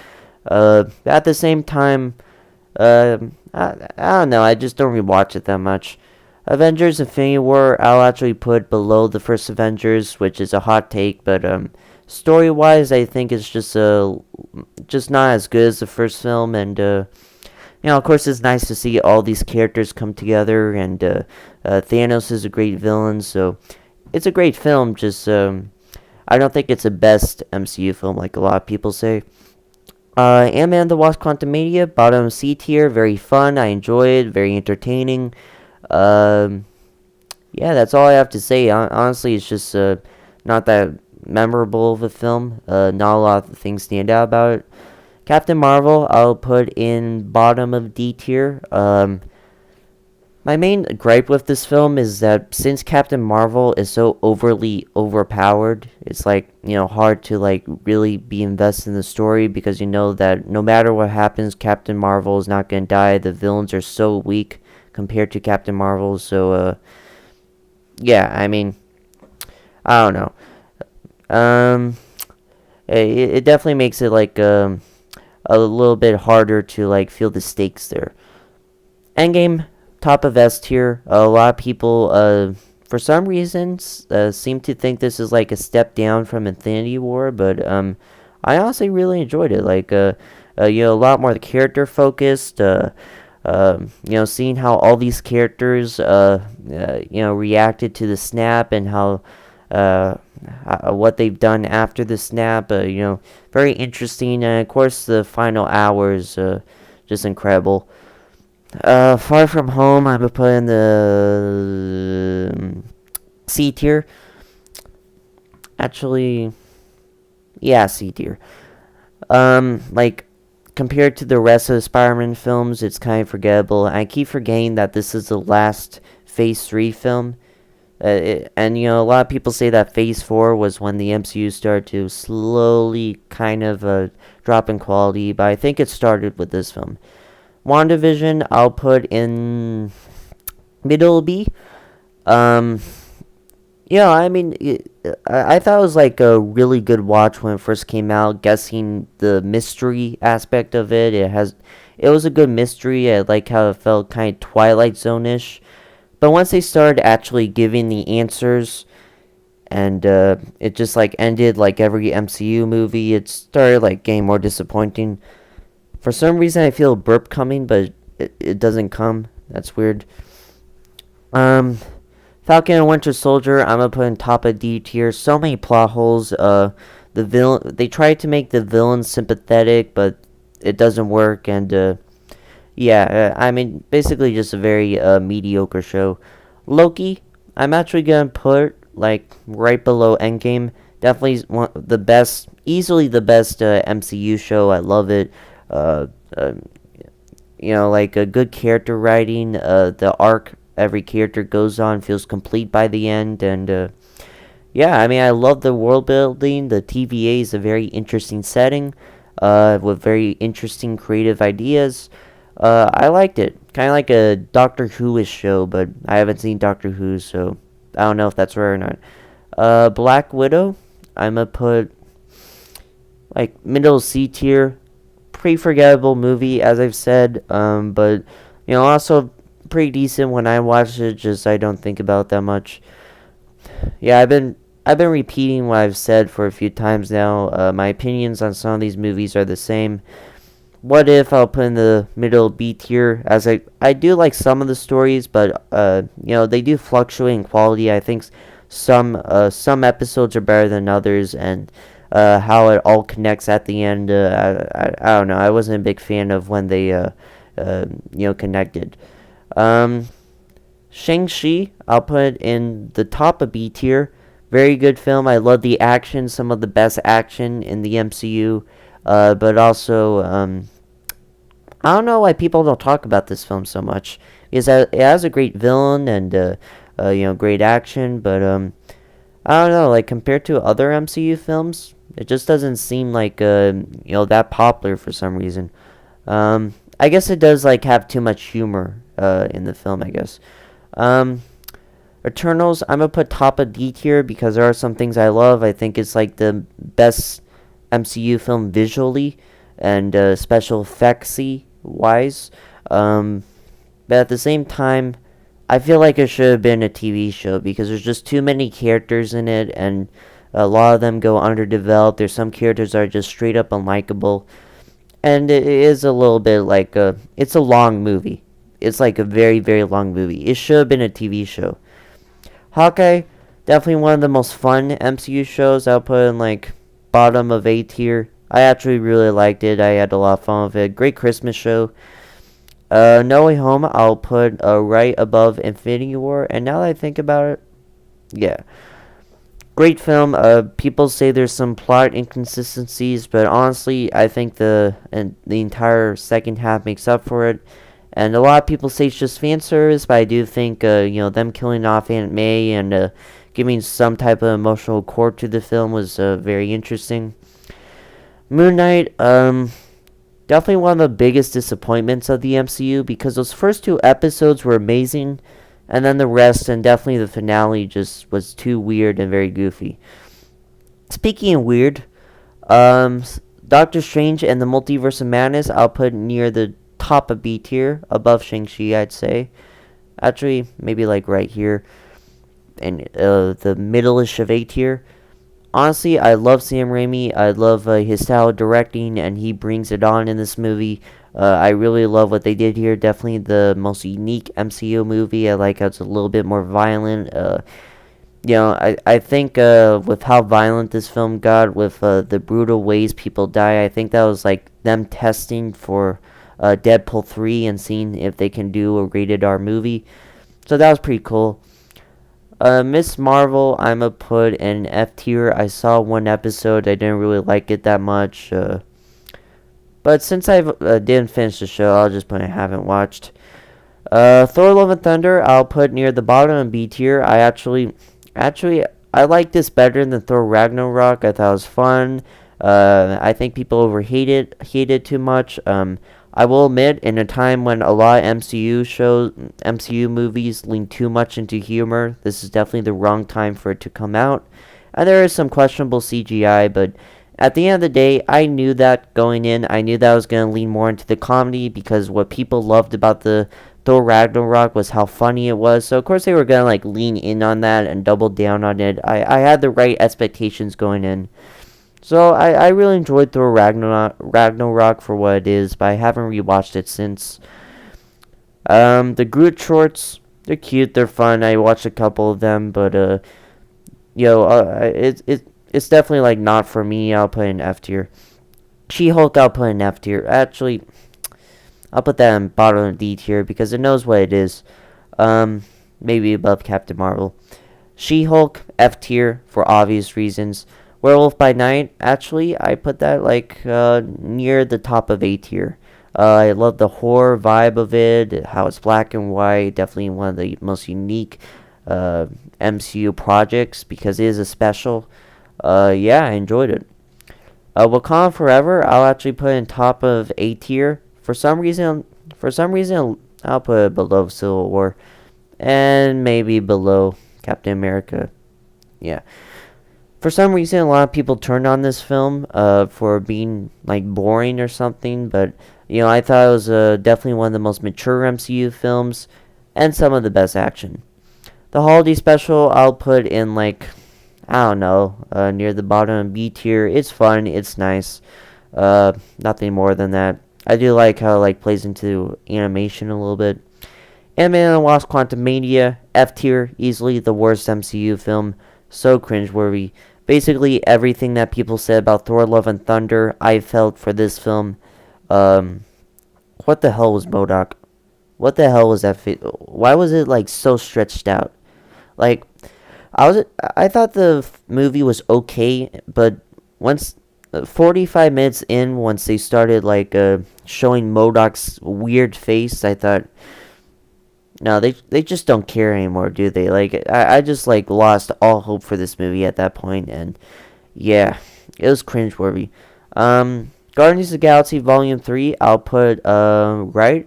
At the same time, I don't know. I just don't rewatch it that much. Avengers: Infinity War, I'll actually put below the first Avengers, which is a hot take, but story-wise, I think it's just not as good as the first film, and of course, it's nice to see all these characters come together, and Thanos is a great villain, so it's a great film. Just I don't think it's the best MCU film, like a lot of people say. Ant-Man the Wasp: Quantumania, bottom C tier, very fun. I enjoy it, very entertaining. Yeah, that's all I have to say. Honestly, it's just not that memorable of a film. Not a lot of things stand out about it. Captain Marvel, I'll put in bottom of D tier. My main gripe with this film is that since Captain Marvel is so overly overpowered, it's like, hard to like really be invested in the story, because you know that no matter what happens, Captain Marvel is not going to die. The villains are so weak compared to Captain Marvel, so yeah, I don't know. Um, it definitely makes it like a little bit harder to like feel the stakes there. Endgame, top of S tier. A lot of people, for some reasons, seem to think this is like a step down from Infinity War, but I honestly really enjoyed it. Like, a lot more character focused. Seeing how all these characters, reacted to the snap and uh, what they've done after the snap. Very interesting. And of course, the final hours, just incredible. Far From Home, I would put in the C tier. Actually, yeah, C tier. Like compared to the rest of the Spider-Man films, it's kind of forgettable. I keep forgetting that this is the last Phase 3 film. A lot of people say that Phase 4 was when the MCU started to slowly kind of drop in quality, but I think it started with this film. WandaVision, I'll put in middle B. Um, I mean, I thought it was like a really good watch when it first came out. Guessing the mystery aspect of it, it was a good mystery. I like how it felt kind of Twilight Zone-ish. But once they started actually giving the answers, and it just like ended like every MCU movie, it started like getting more disappointing. For some reason, I feel a burp coming, but it doesn't come. That's weird. Falcon and Winter Soldier, I'm gonna put in top of D tier. So many plot holes. The villain, they tried to make the villain sympathetic, but it doesn't work. And I mean, basically just a very mediocre show. Loki, I'm actually gonna put like right below Endgame. Definitely one the best, easily the best MCU show. I love it. Uh, uh, like a good character writing. The arc every character goes on feels complete by the end, and I mean, I love the world building. The TVA is a very interesting setting, with very interesting creative ideas. I liked it. Kind of like a Doctor Who-ish show, but I haven't seen Doctor Who, so I don't know if that's rare or not. Black Widow, I'm gonna put like middle C tier. Pretty forgettable movie, as I've said. But also pretty decent when I watch it. Just I don't think about it that much. Yeah, I've been repeating what I've said for a few times now. My opinions on some of these movies are the same. What If, I'll put in the middle B tier, as I do like some of the stories, but they do fluctuate in quality. I think some episodes are better than others, and how it all connects at the end. I don't know. I wasn't a big fan of when they connected. Shang-Chi, I'll put in the top of B tier. Very good film. I love the action, some of the best action in the MCU. But also, I don't know why people don't talk about this film so much. Because it has a great villain and, great action. But, I don't know, like, compared to other MCU films, it just doesn't seem like, that popular for some reason. I guess it does, like, have too much humor, in the film, I guess. Eternals, I'm gonna put top of D tier because there are some things I love. I think it's like the best MCU film visually and special effectsy wise. But at the same time, I feel like it should have been a TV show because there's just too many characters in it, and a lot of them go underdeveloped. There's some characters that are just straight up unlikable, and it is a little bit like it's a long movie. It's like a very, very long movie. It should have been a TV show. Hawkeye, definitely one of the most fun MCU shows. I'll put in like bottom of A tier. I actually really liked it. I had a lot of fun with it. Great Christmas show. No Way Home, I'll put right above Infinity War. And now that I think about it, yeah. Great film. People say there's some plot inconsistencies, but honestly, I think the entire second half makes up for it. And a lot of people say it's just fan service, but I do think them killing off Aunt May and giving some type of emotional core to the film was very interesting. Moon Knight, definitely one of the biggest disappointments of the MCU because those first two episodes were amazing, and then the rest and definitely the finale just was too weird and very goofy. Speaking of weird, um, Doctor Strange and the Multiverse of Madness, I'll put near the top of B tier, above Shang-Chi, I'd say. Actually, maybe like right here, and the middle-ish of A tier. Honestly, I love Sam Raimi. I love his style of directing, and he brings it on in this movie. I really love what they did here. Definitely the most unique MCU movie. I like how it's a little bit more violent. I think with how violent this film got, with the brutal ways people die, I think that was like them testing for Deadpool 3 and seeing if they can do a rated R movie. So that was pretty cool. Miss Marvel, I'ma put in F tier. I saw one episode. I didn't really like it that much. But since I didn't finish the show, I'll just put I haven't watched. Thor: Love and Thunder, I'll put near the bottom of B tier. Actually, I like this better than Thor Ragnarok. I thought it was fun. I think people hate it too much. I will admit, in a time when a lot of MCU movies lean too much into humor, this is definitely the wrong time for it to come out. And there is some questionable CGI, but at the end of the day, I knew that going in. I knew that I was going to lean more into the comedy because what people loved about the Thor Ragnarok was how funny it was. So of course they were going to like lean in on that and double down on it. I had the right expectations going in. So I really enjoyed Thor Ragnarok for what it is, but I haven't rewatched it since. The Groot shorts, they're cute, they're fun. I watched a couple of them, but it's definitely like not for me. I'll put in F tier. She-Hulk, I'll put in F tier. Actually, I'll put that in bottom of D tier because it knows what it is. Maybe above Captain Marvel. She-Hulk, F tier for obvious reasons. Werewolf by Night, actually, I put that like near the top of A tier. I love the horror vibe of it, how it's black and white. Definitely one of the most unique MCU projects because it is a special. Yeah, I enjoyed it. Wakanda Forever, I'll actually put in top of A tier. For some reason, I'll put it below Civil War, and maybe below Captain America. Yeah. For some reason, a lot of people turned on this film for being like boring or something, but I thought it was definitely one of the most mature MCU films and some of the best action. The holiday special, I'll put in like I don't know, near the bottom of B tier. It's fun, it's nice, nothing more than that. I do like how it like plays into animation a little bit. Ant-Man and the Wasp: Quantumania, F tier, easily the worst MCU film. So cringeworthy. Basically, everything that people said about Thor: Love and Thunder, I felt for this film. What the hell was MODOK? What the hell was that? Why was it like so stretched out? Like, I thought the movie was okay, but once 45 minutes in, once they started like showing MODOK's weird face, I thought, no, they just don't care anymore, do they? Like, I just like lost all hope for this movie at that point, and yeah, it was cringeworthy. Guardians of the Galaxy Volume 3, I'll put right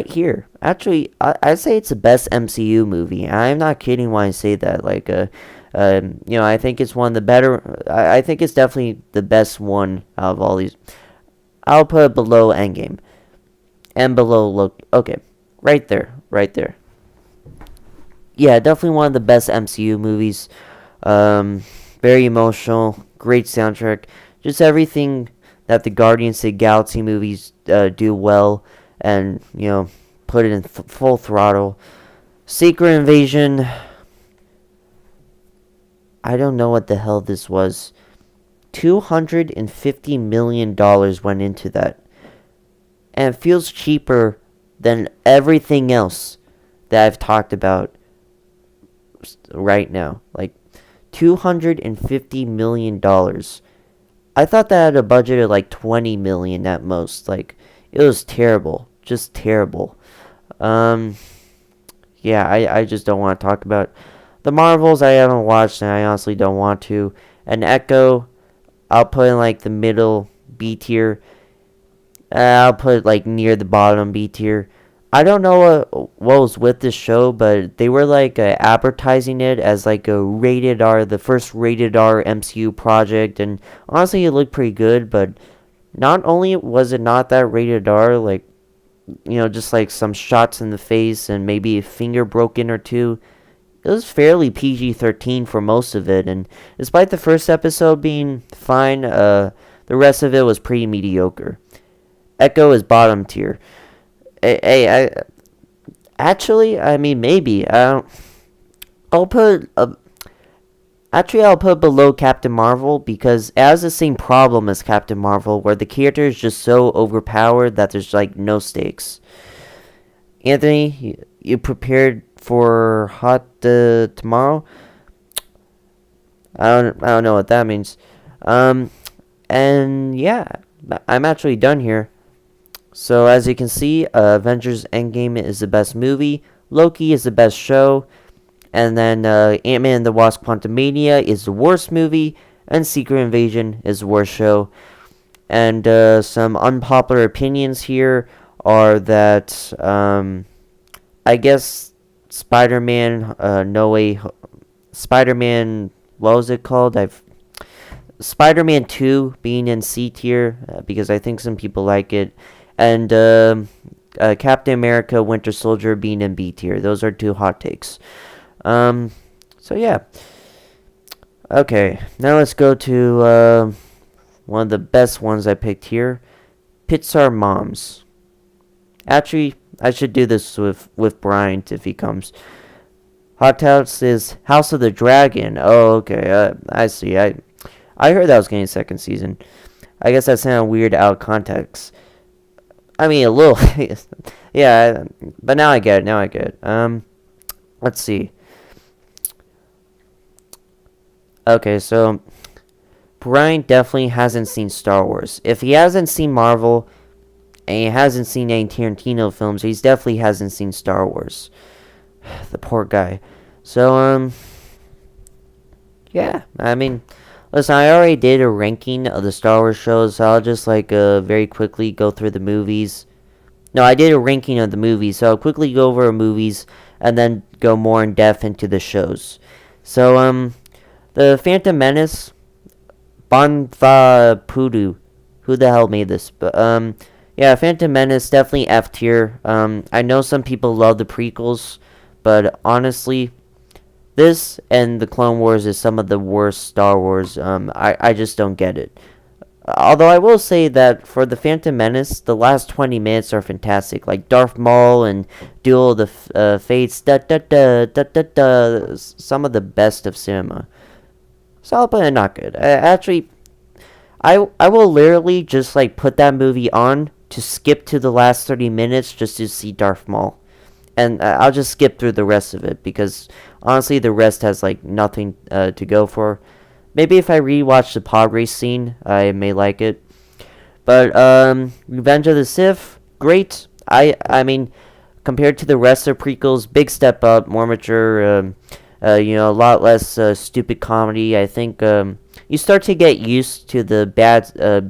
here. Actually, I'd say it's the best MCU movie. I'm not kidding when I say that. Like, I think it's one of the better. I think it's definitely the best one out of all these. I'll put it below Endgame. And below, look, okay, right there. Yeah, definitely one of the best MCU movies. Very emotional, great soundtrack, just everything that the Guardians of the Galaxy movies do well, and put it in full throttle. Secret Invasion. I don't know what the hell this was. $250 million went into that. And it feels cheaper than everything else that I've talked about right now. Like, $250 million. I thought that had a budget of like $20 million at most. Like, it was terrible. Just terrible. Yeah, I just don't want to talk about the Marvels. I haven't watched and I honestly don't want to. And Echo, I'll put in like the middle B tier. I'll put it like near the bottom B tier. I don't know what was with this show, but they were like advertising it as like a rated R, the first rated R MCU project, and honestly, it looked pretty good. But not only was it not that rated R, like just like some shots in the face and maybe a finger broken or two. It was fairly PG-13 for most of it, and despite the first episode being fine, the rest of it was pretty mediocre. Echo is bottom tier. Hey, I mean, maybe. I'll put Actually, I'll put below Captain Marvel because it has the same problem as Captain Marvel, where the character is just so overpowered that there's like no stakes. Anthony, you prepared for hot tomorrow? I don't know what that means. And yeah, I'm actually done here. So as you can see, Avengers Endgame is the best movie. Loki is the best show. And then Ant-Man and the Wasp Quantumania is the worst movie. And Secret Invasion is the worst show. And some unpopular opinions here are that I guess Spider-Man No Way Spider-Man, what was it called? Spider-Man 2 being in C tier because I think some people like it. And Captain America Winter Soldier being in B tier. Those are two hot takes. So yeah. Okay, now let's go to one of the best ones I picked here. Pixar Moms. Actually, I should do this with Bryant if he comes. Hot House is House of the Dragon. Oh, okay. I see. I heard that was getting a second season. I guess that sounded weird out of context. I mean, a little. Yeah, but now I get it. Let's see. Okay, so Brian definitely hasn't seen Star Wars. If he hasn't seen Marvel and he hasn't seen any Tarantino films, he definitely hasn't seen Star Wars. The poor guy. So, yeah, I mean, listen, I already did a ranking of the Star Wars shows, so I'll just, very quickly go through the movies. No, I did a ranking of the movies, so I'll quickly go over the movies and then go more in depth into the shows. So, The Phantom Menace, Banva Pudu. Who the hell made this? But, yeah, Phantom Menace, definitely F tier. I know some people love the prequels, but honestly, this and the Clone Wars is some of the worst Star Wars. I just don't get it. Although I will say that for the Phantom Menace, the last 20 minutes are fantastic. Like Darth Maul and Duel of the Fates, some of the best of cinema. So, but not good. Actually, I will literally just put that movie on to skip to the last 30 minutes just to see Darth Maul. And I'll just skip through the rest of it because honestly the rest has nothing to go for. Maybe if I rewatch the pod race scene, I may like it. But Revenge of the Sith, great. I mean, compared to the rest of the prequels, big step up, more mature. A lot less stupid comedy. I think you start to get used to the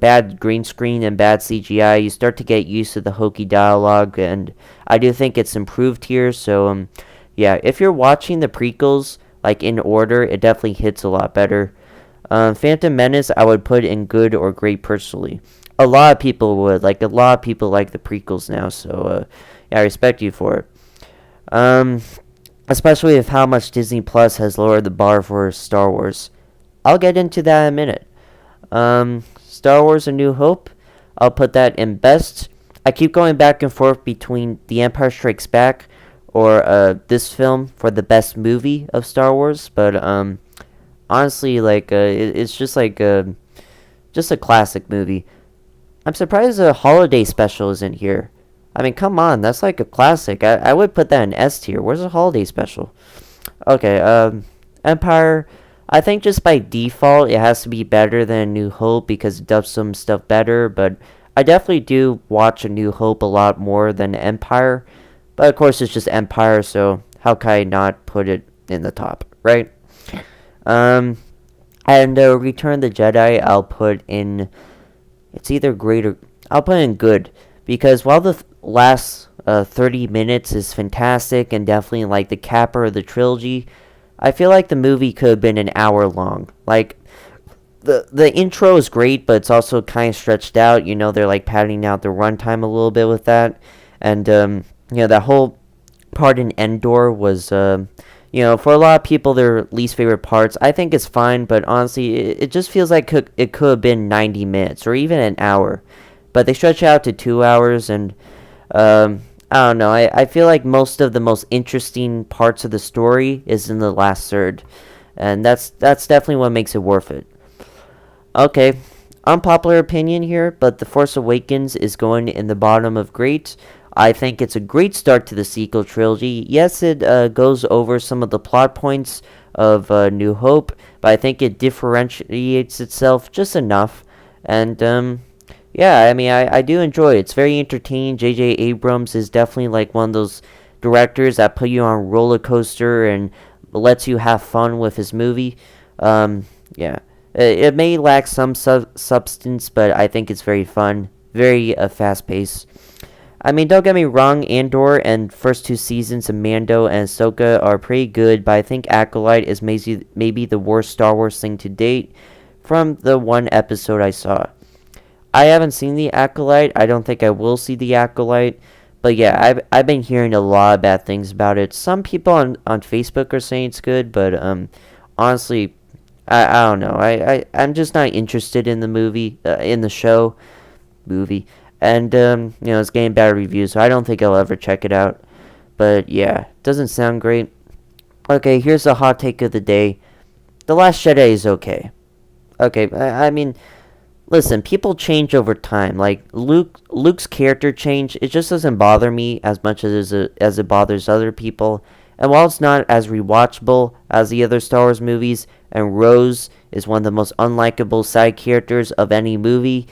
bad green screen and bad CGI. You start to get used to the hokey dialogue, and I do think it's improved here. So, yeah, if you're watching the prequels in order, it definitely hits a lot better. Phantom Menace, I would put in good or great personally. A lot of people would. A lot of people like the prequels now, so yeah, I respect you for it. Especially with how much Disney Plus has lowered the bar for Star Wars. I'll get into that in a minute. Star Wars A New Hope, I'll put that in best. I keep going back and forth between The Empire Strikes Back or this film for the best movie of Star Wars, but honestly, it's just just a classic movie. I'm surprised the holiday special isn't here. I mean, come on, that's a classic. I would put that in S tier. Where's the holiday special? Okay, Empire, I think just by default, it has to be better than New Hope because it does some stuff better, but I definitely do watch A New Hope a lot more than Empire. But of course, it's just Empire, so how can I not put it in the top, right? And Return of the Jedi, I'll put in, it's either great or, I'll put in good. Because while the last 30 minutes is fantastic and definitely like the capper of the trilogy. I feel like the movie could have been an hour long. Like the intro is great, but it's also kind of stretched out. You know, they're like padding out the runtime a little bit with that, and that whole part in Endor was for a lot of people their least favorite parts. I think it's fine, but honestly, it just feels like it could have been 90 minutes or even an hour, but they stretch it out to 2 hours, and I don't know. I feel like most of the most interesting parts of the story is in the last third, and that's definitely what makes it worth it. Okay, unpopular opinion here, but The Force Awakens is going in the bottom of great. I think it's a great start to the sequel trilogy. Yes, it goes over some of the plot points of New Hope, but I think it differentiates itself just enough. And yeah, I mean, I do enjoy it. It's very entertaining. J.J. Abrams is definitely like one of those directors that put you on a roller coaster and lets you have fun with his movie. Yeah. It may lack some substance, but I think it's very fun, very fast paced. I mean, don't get me wrong, Andor and first two seasons of Mando and Ahsoka are pretty good, but I think Acolyte is maybe the worst Star Wars thing to date from the one episode I saw. I haven't seen the Acolyte. I don't think I will see the Acolyte. But yeah, I've been hearing a lot of bad things about it. Some people on Facebook are saying it's good, but honestly, I don't know. I'm just not interested in the movie, in the show, movie. And, it's getting bad reviews, so I don't think I'll ever check it out. But yeah, doesn't sound great. Okay, here's the hot take of the day. The Last Jedi is okay. Okay, I mean, listen, people change over time. Like, Luke's character change, it just doesn't bother me as much as it bothers other people. And while it's not as rewatchable as the other Star Wars movies, and Rose is one of the most unlikable side characters of any movie,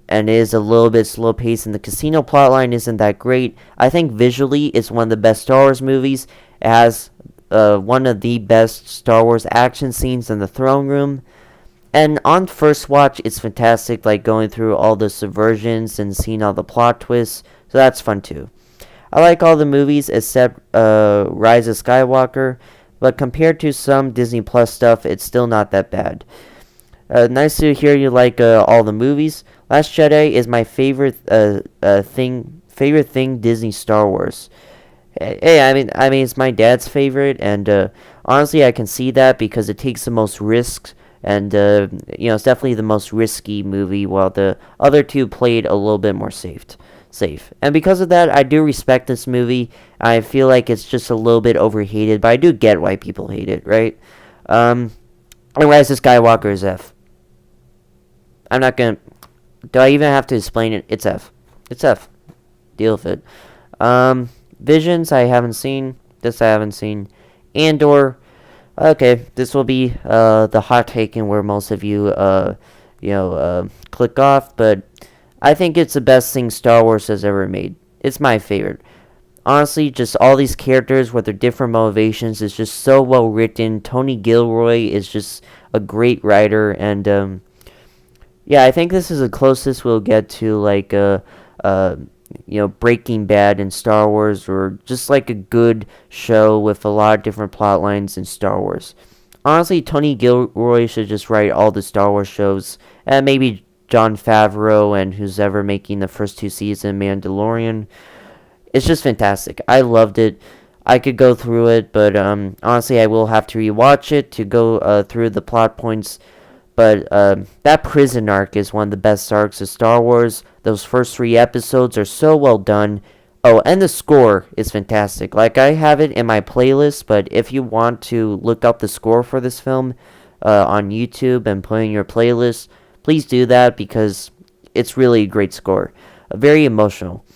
and is a little bit slow paced, and the casino plotline isn't that great, I think visually it's one of the best Star Wars movies. It has one of the best Star Wars action scenes in the throne room. And on first watch, it's fantastic, like going through all the subversions and seeing all the plot twists, so that's fun too. I like all the movies except Rise of Skywalker, but compared to some Disney Plus stuff, it's still not that bad. Nice to hear you like all the movies. Last Jedi is my favorite thing Disney Star Wars. Hey, I mean it's my dad's favorite, and honestly, I can see that because it takes the most risks. And, it's definitely the most risky movie, while the other two played a little bit more safe. And because of that, I do respect this movie. I feel like it's just a little bit overhated, but I do get why people hate it, right? And Rise of Skywalker is F. I'm not gonna... Do I even have to explain it? It's F. It's F. Deal with it. Visions, I haven't seen. This I haven't seen. Andor... Okay, this will be the hot take and where most of you, click off, but I think it's the best thing Star Wars has ever made. It's my favorite. Honestly, just all these characters with their different motivations is just so well written. Tony Gilroy is just a great writer, and yeah, I think this is the closest we'll get to like Breaking Bad in Star Wars, or just like a good show with a lot of different plot lines in Star Wars. Honestly, Tony Gilroy should just write all the Star Wars shows, and maybe Jon Favreau and who's ever making the first two seasons of Mandalorian. It's just fantastic. I loved it. I could go through it, but honestly, I will have to rewatch it to go through the plot points. But that prison arc is one of the best arcs of Star Wars. Those first 3 episodes are so well done. Oh, and the score is fantastic. Like, I have it in my playlist, but if you want to look up the score for this film on YouTube and put in your playlist, please do that because it's really a great score. Very emotional.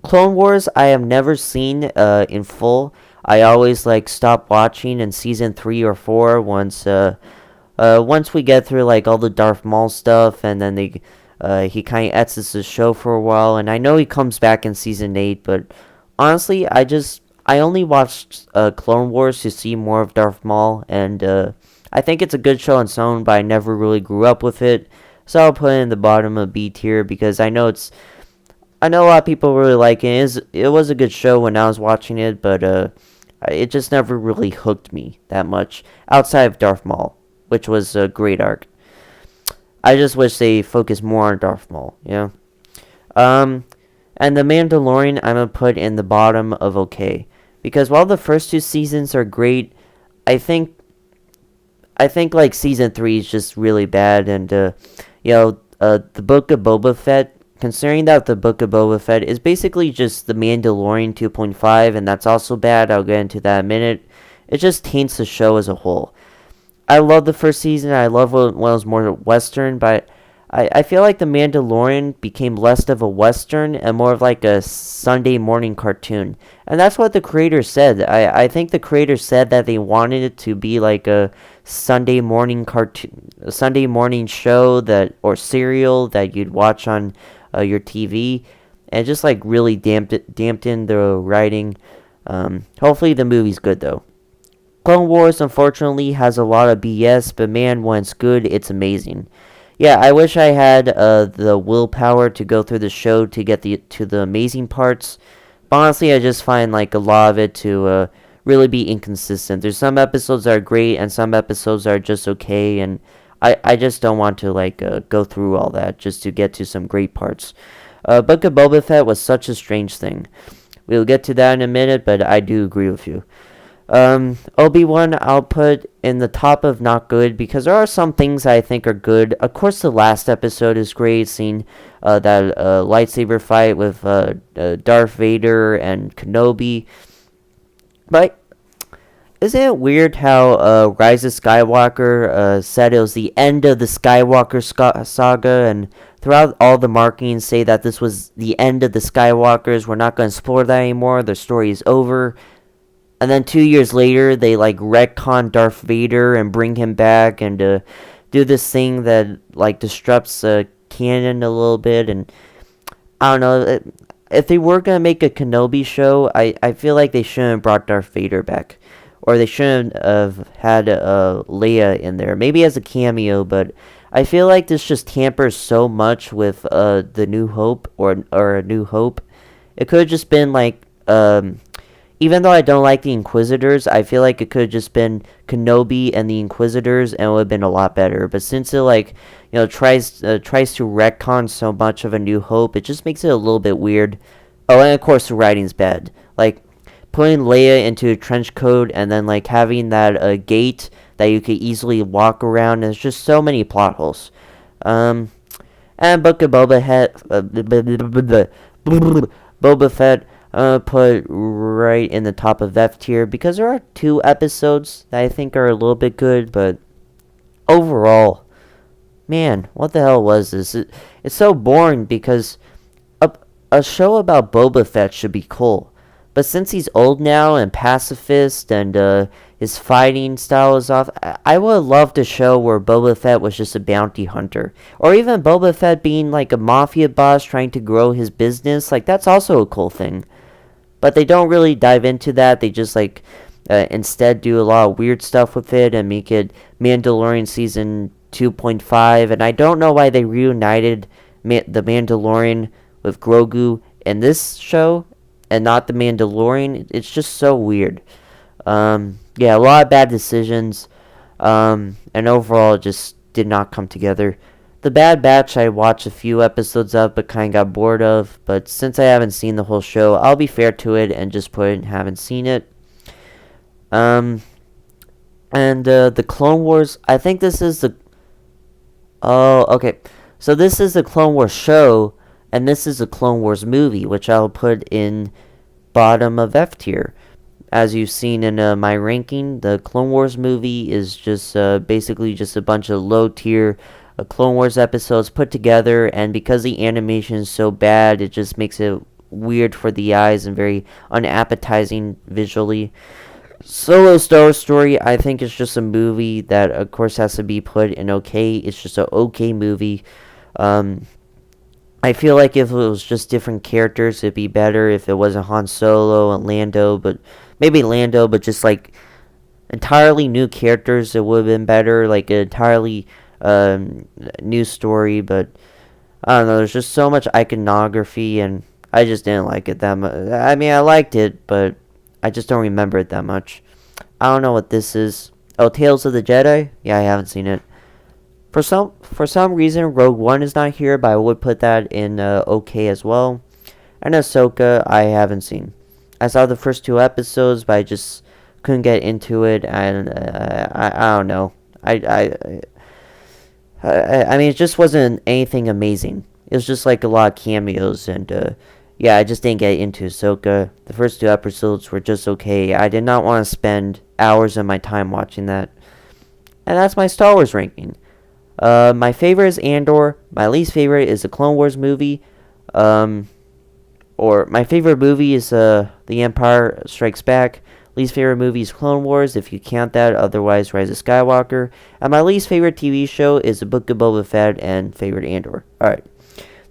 Clone Wars, I have never seen in full. I always stop watching in season 3 or 4 once we get through all the Darth Maul stuff, and then he kind of exits the show for a while, and I know he comes back in season 8, but honestly, I only watched Clone Wars to see more of Darth Maul, and I think it's a good show on its own, but I never really grew up with it, so I'll put it in the bottom of B tier because I know I know a lot of people really like it. It was a good show when I was watching it, but it just never really hooked me that much outside of Darth Maul, which was a great arc. I just wish they focused more on Darth Maul, you know? And The Mandalorian, I'm gonna put in the bottom of okay. Because while the first two seasons are great, I think like season 3 is just really bad, and the Book of Boba Fett. Considering that the Book of Boba Fett is basically just the Mandalorian 2.5, and that's also bad. I'll get into that in a minute. It just taints the show as a whole. I love the first season. I love when it was more Western, but I feel like The Mandalorian became less of a Western and more of like a Sunday morning cartoon. And that's what the creator said. I think the creator said that they wanted it to be like a Sunday morning cartoon, a Sunday morning show that or serial that you'd watch on your TV, and just like really dampened the writing. Hopefully the movie's good though. Clone Wars unfortunately has a lot of BS, but man, when it's good, it's amazing. Yeah, I wish I had the willpower to go through the show to get to the amazing parts. But honestly, I just find like a lot of it to really be inconsistent. There's some episodes that are great and some episodes that are just okay, and I just don't want to like go through all that just to get to some great parts. Book of Boba Fett was such a strange thing. We'll get to that in a minute, but I do agree with you. Obi-Wan I'll put in the top of not good because there are some things I think are good. Of course, the last episode is great, seeing that lightsaber fight with Darth Vader and Kenobi. But isn't it weird how Rise of Skywalker said it was the end of the Skywalker saga, and throughout all the markings say that this was the end of the Skywalkers, we're not going to explore that anymore, their story is over. And then 2 years later, they like retcon Darth Vader and bring him back and do this thing that like disrupts canon a little bit. And I don't know, if they were gonna make a Kenobi show, I feel like they shouldn't have brought Darth Vader back, or they shouldn't have had Leia in there, maybe as a cameo. But I feel like this just tampers so much with the New Hope or A New Hope. It could have just been like even though I don't like the Inquisitors, I feel like it could have just been Kenobi and the Inquisitors, and it would have been a lot better. But since it tries to retcon so much of A New Hope, it just makes it a little bit weird. Oh, and of course the writing's bad. Like putting Leia into a trench coat and then like having that gate that you could easily walk around. There's just so many plot holes. And Book of Boba Fett. Put right in the top of F tier because there are 2 episodes that I think are a little bit good, but overall, man, what the hell was this? It's so boring because a show about Boba Fett should be cool, but since he's old now and pacifist and his fighting style is off, I would love a show where Boba Fett was just a bounty hunter, or even Boba Fett being like a mafia boss trying to grow his business. Like that's also a cool thing. But they don't really dive into that. They just like instead do a lot of weird stuff with it and make it Mandalorian season 2.5. And I don't know why they reunited the Mandalorian with Grogu in this show and not the Mandalorian. It's just so weird. Yeah, a lot of bad decisions. And overall, it just did not come together. The Bad Batch I watched a few episodes of but kind of got bored of, but since I haven't seen the whole show, I'll be fair to it and just put it haven't seen it. And the Clone Wars, I think this is the... Oh, okay. So this is the Clone Wars show, and this is the Clone Wars movie, which I'll put in bottom of F tier. As you've seen in my ranking, the Clone Wars movie is just basically just a bunch of low tier Clone Wars episodes put together, and because the animation is so bad, it just makes it weird for the eyes and very unappetizing visually. Solo Star Wars Story, I think it's just a movie that of course has to be put in okay. It's just an okay movie. I feel like if it was just different characters, it'd be better. If it wasn't Han Solo and Lando, but maybe Lando, but just like entirely new characters, it would have been better. Like an entirely new story, but I don't know, there's just so much iconography and I just didn't like it that much. I mean, I liked it, but I just don't remember it that much. I don't know what this is. Oh, Tales of the Jedi? Yeah, I haven't seen it. For some reason, Rogue One is not here, but I would put that in okay as well. And Ahsoka, I haven't seen. I saw the first two episodes, but I just couldn't get into it, and I don't know. I mean, it just wasn't anything amazing. It was just like a lot of cameos, and yeah, I just didn't get into Ahsoka. The first two episodes were just okay. I did not want to spend hours of my time watching that. And that's my Star Wars ranking. My favorite is Andor. My least favorite is the Clone Wars movie. Or my favorite movie is The Empire Strikes Back. Least favorite movie is Clone Wars, if you count that. Otherwise, Rise of Skywalker. And my least favorite TV show is The Book of Boba Fett, and favorite Andor. Alright.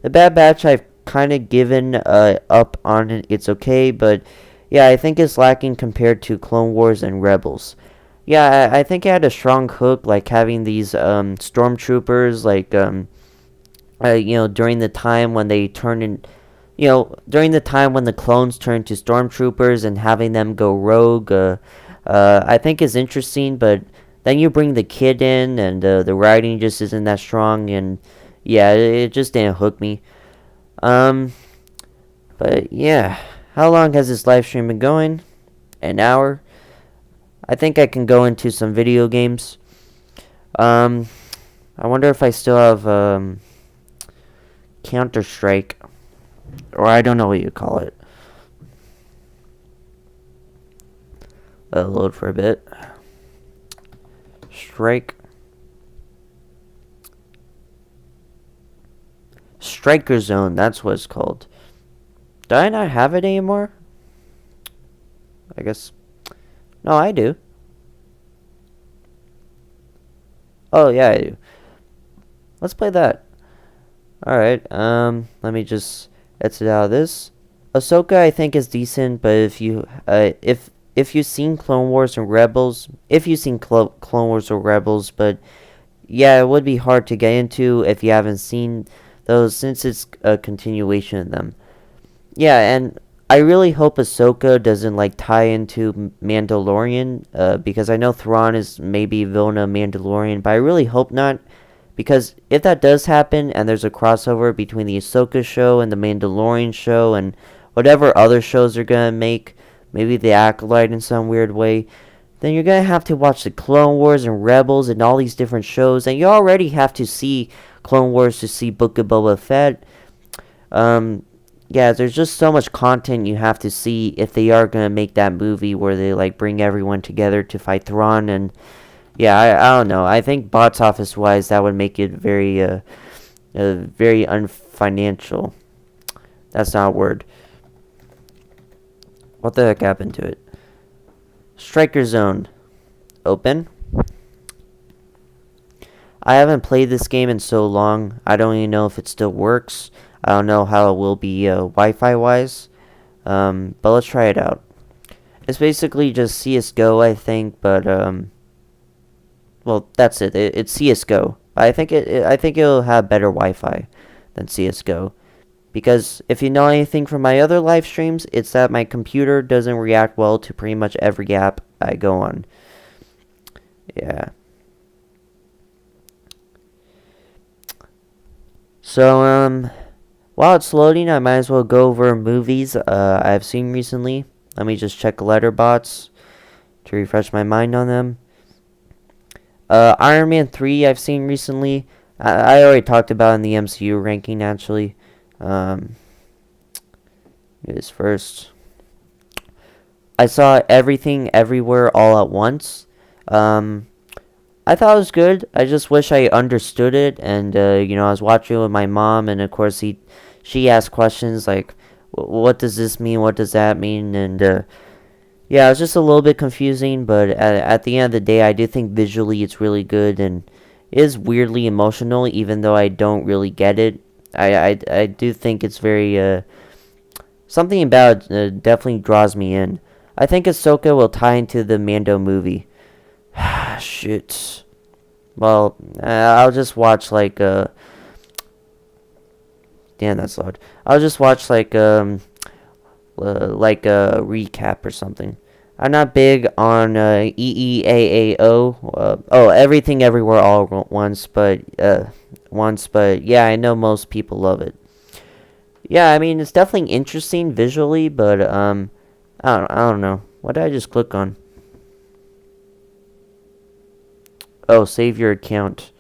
The Bad Batch, I've kind of given up on it. It's okay, but yeah, I think it's lacking compared to Clone Wars and Rebels. Yeah, I think it had a strong hook, like having these stormtroopers, like during the time when they turned in, during the time when the clones turned to stormtroopers and having them go rogue. I think is interesting, but then you bring the kid in, and the writing just isn't that strong, and yeah, it just didn't hook me. Um, but yeah, how long has this live stream been going? An hour. I think I can go into some video games. I wonder if I still have Counter-Strike, or I don't know what you call it. Let it load for a bit. Strike. Striker Zone, that's what it's called. Do I not have it anymore? I guess. No, I do. Oh, yeah, I do. Let's play that. Alright, let me just exit out of this. Ahsoka, I think, is decent, but if you've seen Clone Wars and Rebels, Clone Wars or Rebels, but yeah, it would be hard to get into if you haven't seen those, since it's a continuation of them. Yeah, and I really hope Ahsoka doesn't tie into Mandalorian, because I know Thrawn is maybe villain of Mandalorian, but I really hope not, because if that does happen and there's a crossover between the Ahsoka show and the Mandalorian show and whatever other shows they're gonna make, maybe the Acolyte in some weird way, then you're gonna have to watch the Clone Wars and Rebels and all these different shows, and you already have to see Clone Wars to see Book of Boba Fett. Yeah, there's just so much content you have to see if they are gonna make that movie where they bring everyone together to fight Thrawn. And yeah, I don't know. I think box office wise, that would make it very very unfinancial. That's not a word. What the heck happened to it? Striker Zone. Open. I haven't played this game in so long. I don't even know if it still works. I don't know how it will be Wi-Fi wise. But let's try it out. It's basically just CSGO, I think, but well, that's it. It's CSGO. I think it'll have better Wi-Fi than CSGO. Because if you know anything from my other live streams, it's that my computer doesn't react well to pretty much every app I go on. Yeah. So, while it's loading, I might as well go over movies I've seen recently. Let me just check Letterboxd to refresh my mind on them. Iron Man 3 I've seen recently. I already talked about in the MCU ranking, actually. It is first. I saw Everything Everywhere All at Once. I thought it was good. I just wish I understood it, and I was watching it with my mom, and of course she asked questions like, "What does this mean? What does that mean?" And yeah, it was just a little bit confusing, but at the end of the day, I do think visually it's really good, and it is weirdly emotional, even though I don't really get it. I do think it's very something about it definitely draws me in. I think Ahsoka will tie into the Mando movie. Shit. Well, I'll just watch the Damn, that's loud. I'll just watch like a recap or something. I'm not big on EEAAO. Everything Everywhere All at Once, but yeah, I know most people love it. Yeah, I mean it's definitely interesting visually, but I don't know. What did I just click on? Oh, save your account.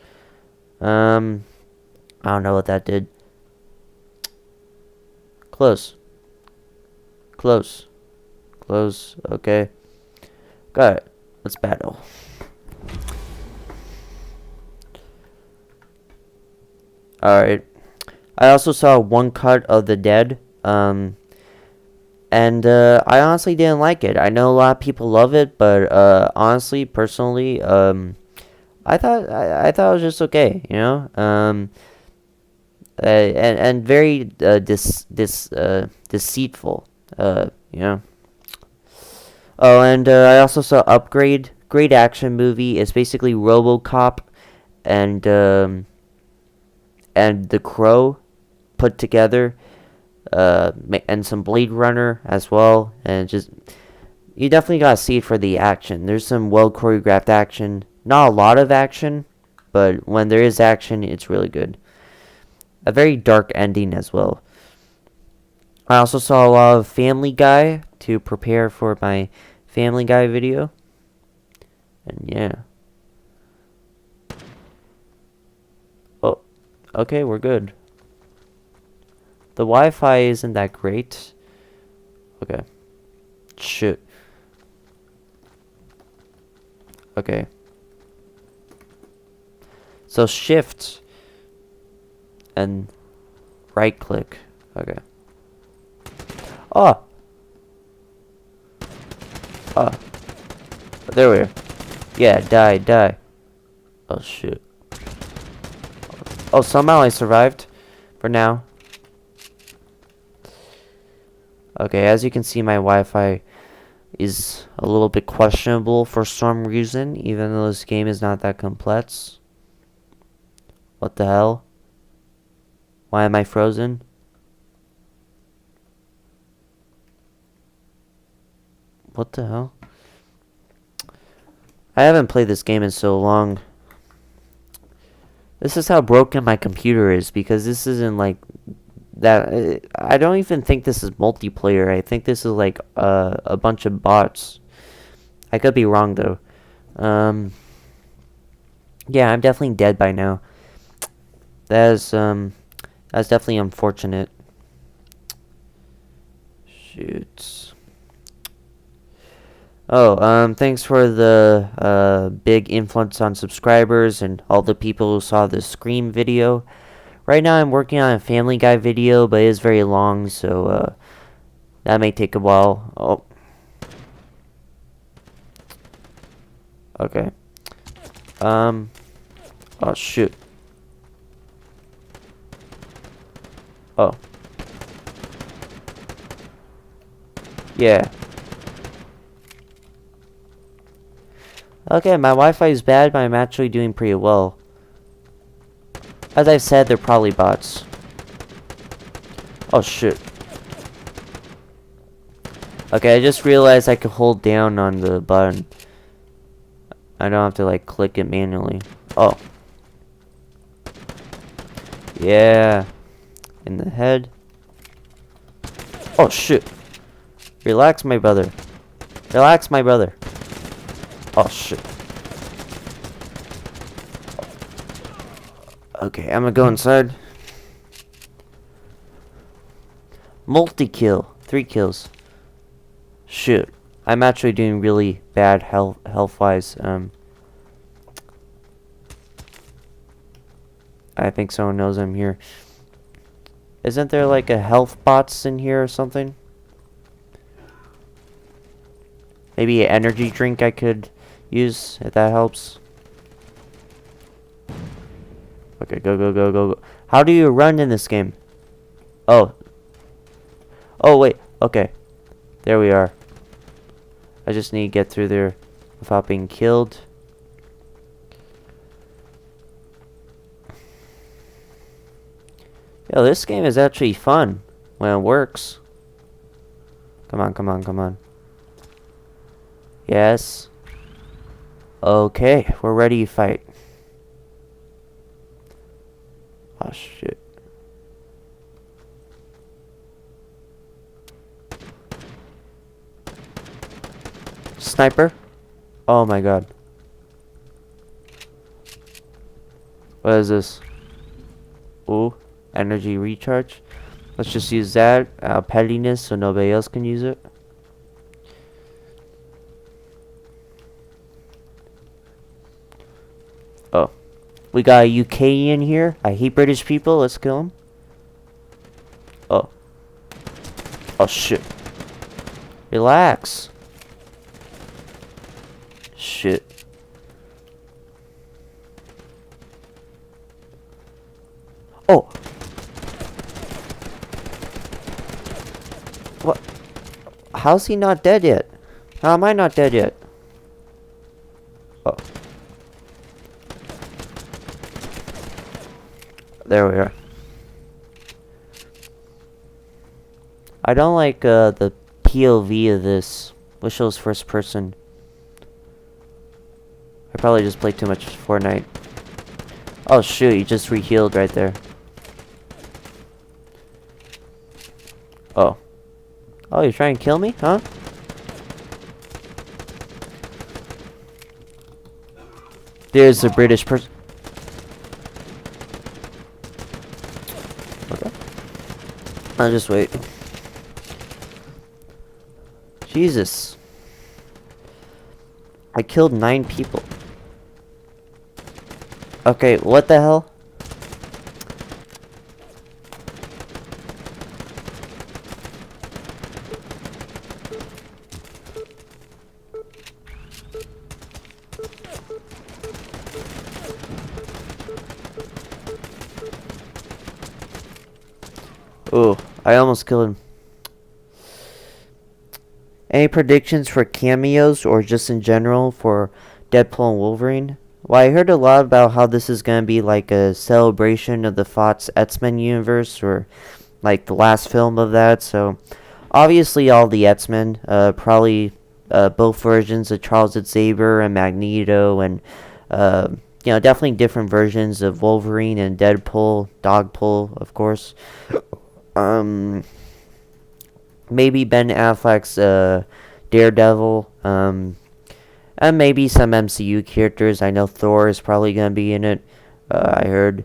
I don't know what that did. Close. Close. Close. Okay. Got it. Let's battle. Alright. I also saw one cut of The Dead. And I honestly didn't like it. I know a lot of people love it, but honestly, personally, I thought it was just okay, you know. And very deceitful, you know. Oh, and I also saw Upgrade, great action movie. It's basically RoboCop and The Crow put together, and some Blade Runner as well, and just you definitely gotta see it for the action. There's some well choreographed action, not a lot of action, but when there is action, it's really good. A very dark ending as well. I also saw a lot of Family Guy to prepare for my Family Guy video. And yeah. Oh, okay, we're good. The Wi-Fi isn't that great. Okay. Shoot. Okay. So shift and right click. Okay. Oh. Oh. There we are. Yeah, die. Oh shoot. Oh, somehow I survived. For now. Okay, as you can see, my Wi-Fi is a little bit questionable for some reason, even though this game is not that complex. What the hell? Why am I frozen? What the hell? I haven't played this game in so long. This is how broken my computer is, because this isn't like that. I don't even think this is multiplayer. I think this is like a bunch of bots. I could be wrong though. Yeah, I'm definitely dead by now. That's definitely unfortunate. Shoots. Oh, thanks for the big influence on subscribers and all the people who saw the Scream video. Right now I'm working on a Family Guy video, but it is very long, so that may take a while. Oh. Okay. Oh shoot. Oh. Yeah. Okay, my Wi-Fi is bad, but I'm actually doing pretty well. As I said, they're probably bots. Oh, shoot. Okay, I just realized I could hold down on the button. I don't have to, like, click it manually. Oh. Yeah. In the head. Oh, shoot. Relax, my brother. Relax, my brother. Oh, shit. Okay, I'm gonna go inside. Multi-kill. 3 kills. Shoot. I'm actually doing really bad health-wise. I think someone knows I'm here. Isn't there like a health bots in here or something? Maybe an energy drink I could use, if that helps. Okay, go. How do you run in this game? Oh. Oh, wait. Okay. There we are. I just need to get through there without being killed. Yo, this game is actually fun when it works. Come on, come on, come on. Yes. Okay, we're ready to fight. Oh, shit. Sniper? Oh my god. What is this? Ooh, energy recharge. Let's just use that. Pettiness so nobody else can use it. Oh. We got a UKian here. I hate British people. Let's kill him. Oh. Oh shit. Relax. Shit. Oh. What? How's he not dead yet? How am I not dead yet? Oh. There we are. I don't like the POV of this. Wish it was first person. I probably just played too much Fortnite. Oh shoot, he just re-healed right there. Oh. Oh, you're trying to kill me? Huh? There's a British person. Okay. I'll just wait. Jesus. I killed 9 people. Okay, what the hell? Ooh, I almost killed him. Any predictions for cameos or just in general for Deadpool and Wolverine? Well, I heard a lot about how this is going to be like a celebration of the Fox X-Men universe or like the last film of that. So obviously all the X-Men, probably both versions of Charles Xavier and Magneto and definitely different versions of Wolverine and Deadpool, Dogpool, of course. Maybe Ben Affleck's Daredevil, and maybe some MCU characters. I know Thor is probably gonna be in it. I heard.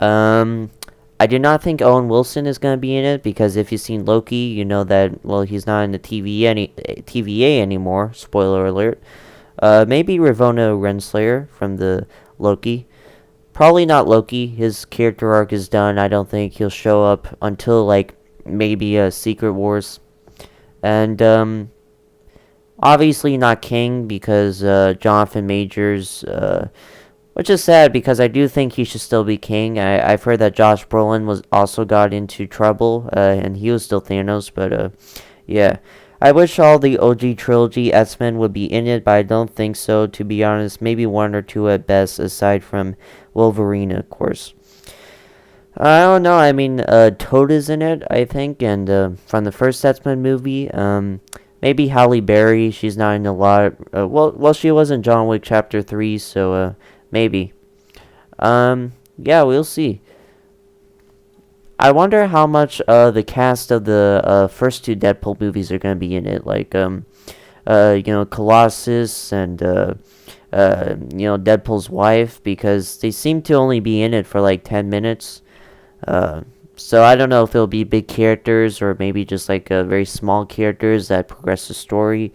I do not think Owen Wilson is gonna be in it because if you've seen Loki, you know that he's not in the TVA anymore. Spoiler alert. Maybe Ravonna Renslayer from the Loki. Probably not Loki. His character arc is done. I don't think he'll show up until like maybe Secret Wars. And obviously not King because Jonathan Majors, which is sad because I do think he should still be King. I've heard that Josh Brolin was also got into trouble and he was still Thanos, but yeah. I wish all the OG trilogy X-Men would be in it, but I don't think so, to be honest. Maybe 1 or 2 at best, aside from Wolverine, of course. I don't know. I mean, Toad is in it, I think, and from the first X-Men movie. Maybe Halle Berry. She's not in a lot. Well, she was in John Wick Chapter 3, so maybe. Yeah, we'll see. I wonder how much the cast of the first 2 Deadpool movies are going to be in it. Like, Colossus and, Deadpool's wife, because they seem to only be in it for like 10 minutes. So I don't know if it'll be big characters or maybe just like very small characters that progress the story.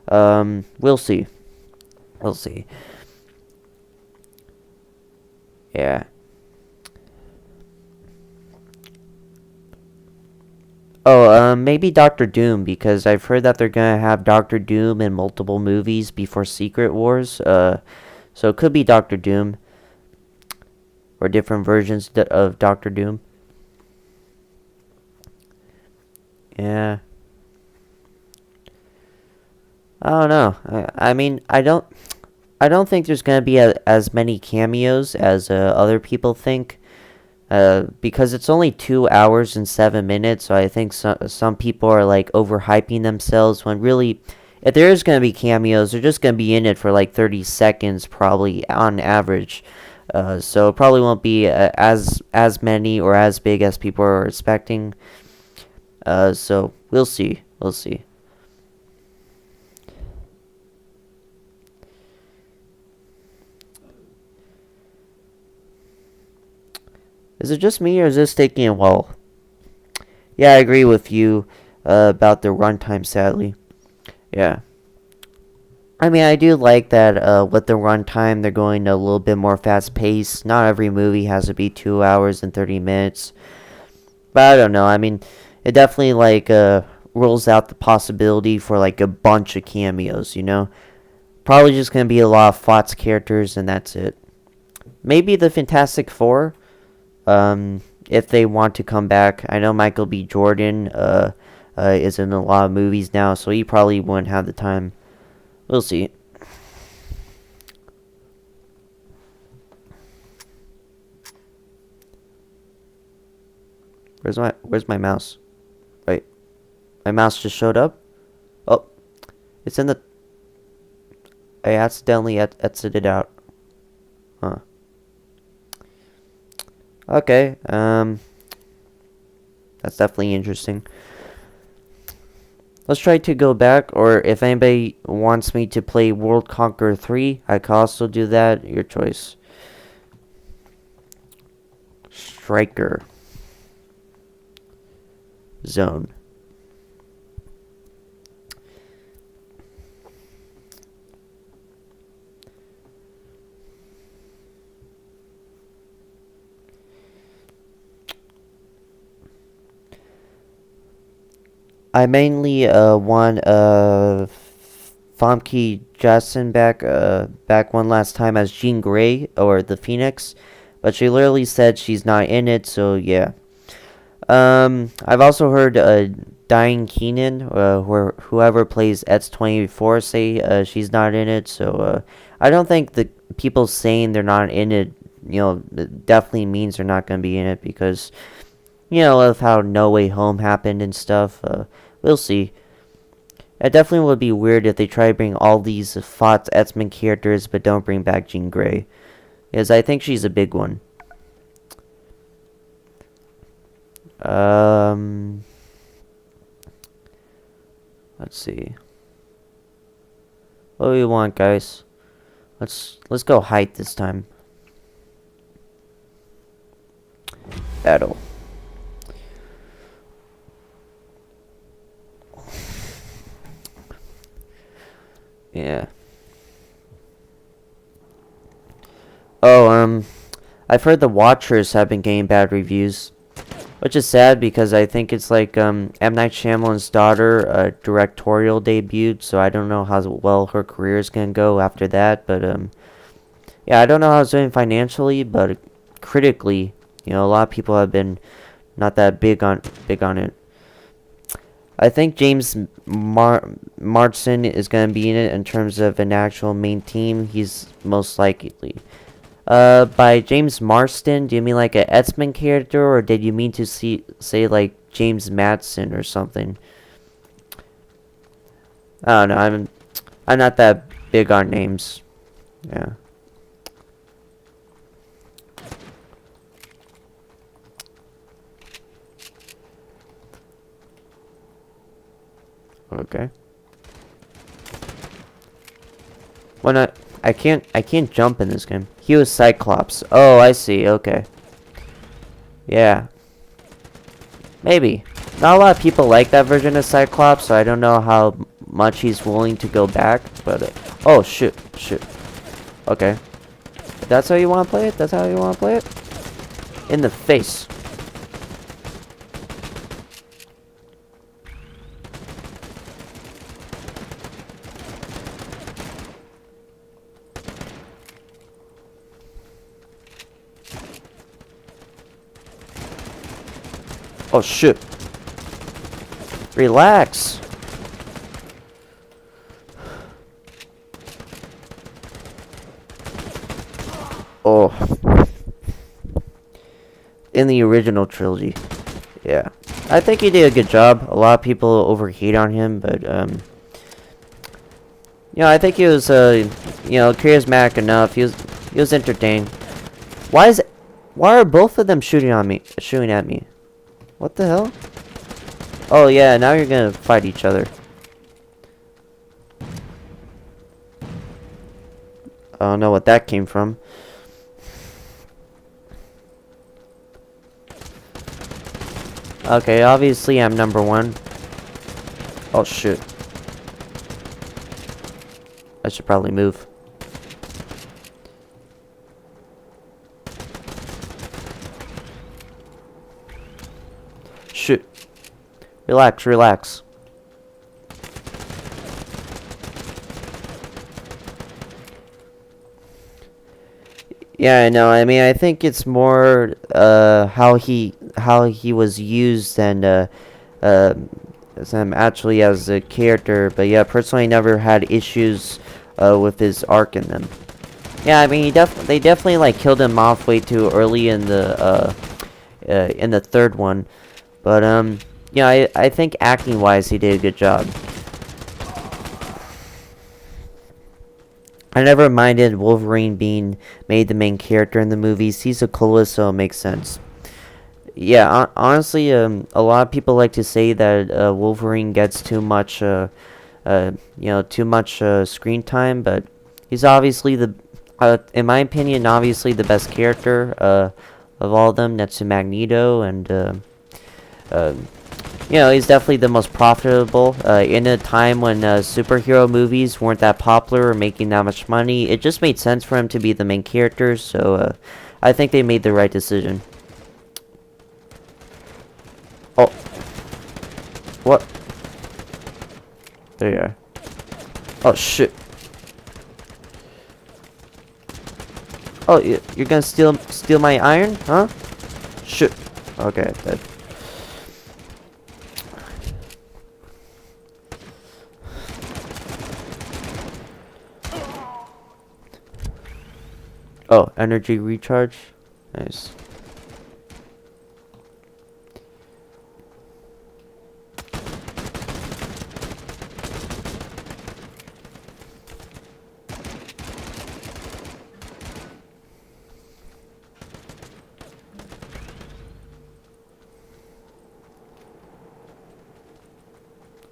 We'll see. We'll see. Yeah. Oh, maybe Doctor Doom, because I've heard that they're gonna have Doctor Doom in multiple movies before Secret Wars. So it could be Doctor Doom. Or different versions of Doctor Doom. Yeah. I don't know. I mean, I don't think there's gonna be as many cameos as other people think. because it's only 2 hours and 7 minutes. So I think some people are like overhyping themselves when really, if there is gonna be cameos, they're just gonna be in it for like 30 seconds probably on average. So it probably won't be as many or as big as people are expecting. So we'll see. We'll see. Is it just me or is this taking a while? Yeah, I agree with you about the runtime, sadly. Yeah. I mean, I do like that with the runtime, they're going a little bit more fast paced. Not every movie has to be 2 hours and 30 minutes. But I don't know. I mean, it definitely like rules out the possibility for like a bunch of cameos, you know? Probably just going to be a lot of Fox characters and that's it. Maybe the Fantastic Four, if they want to come back. I know Michael B. Jordan is in a lot of movies now, so he probably wouldn't have the time. We'll see. Where's my mouse? Wait. My mouse just showed up? Oh. It's in the I accidentally exited out. Huh. Okay. That's definitely interesting. Let's try to go back, or if anybody wants me to play World Conqueror 3, I can also do that. Your choice. Striker. Zone. I mainly want Famke Jackson back one last time as Jean Grey or the Phoenix, but she literally said she's not in it, so yeah. I've also heard Diane Keenan, whoever plays X-24, say she's not in it, so I don't think the people saying they're not in it, definitely means they're not gonna be in it because, of how No Way Home happened and stuff. We'll see. It definitely would be weird if they try to bring all these Fox X-Men characters but don't bring back Jean Grey, because I think she's a big one. Let's see. What do we want, guys? Let's go height this time. Battle. Yeah. Oh, I've heard The Watchers have been getting bad reviews, which is sad because I think it's like M. Night Shyamalan's daughter directorial debuted, so I don't know how well her career is gonna go after that. But yeah, I don't know how it's doing financially, but critically, a lot of people have been not that big on it. I think James Marsden is going to be in it in terms of an actual main team. He's most likely. By James Marsden, do you mean like a X-Men character, or did you mean to say like James Madsen or something? I don't know. I'm not that big on names. Yeah. Okay. Why not? I can't jump in this game. He was Cyclops. Oh, I see. Okay. Yeah. Maybe. Not a lot of people like that version of Cyclops, so I don't know how much he's willing to go back, but oh shoot. Okay. If that's how you want to play it? That's how you want to play it? In the face. Oh shit. Relax. Oh. in the original trilogy. Yeah, I think he did a good job. A lot of people overhate on him, but I think he was charismatic enough. He was entertaining. Why are both of them shooting at me? What the hell? Oh yeah, now you're gonna fight each other. I don't know what that came from. Okay, obviously I'm number one. Oh shoot. I should probably move. Shoot. Relax, relax. Yeah, I know. I mean, I think it's more how he was used and as him actually as a character. But yeah, personally, I never had issues with his arc in them. Yeah, I mean, they definitely like killed him off way too early in the third one. But I think acting wise, he did a good job. I never minded Wolverine being made the main character in the movies. He's a coolest, so it makes sense. Yeah, honestly, a lot of people like to say that Wolverine gets too much, screen time, but he's obviously in my opinion, obviously the best character of all of them, next to Magneto, and he's definitely the most profitable. In a time when superhero movies weren't that popular or making that much money, it just made sense for him to be the main character, so I think they made the right decision. Oh. What? There you are. Oh, shit. Oh, you're gonna steal my iron? Huh? Shit. Okay, dead. Oh, energy recharge. Nice.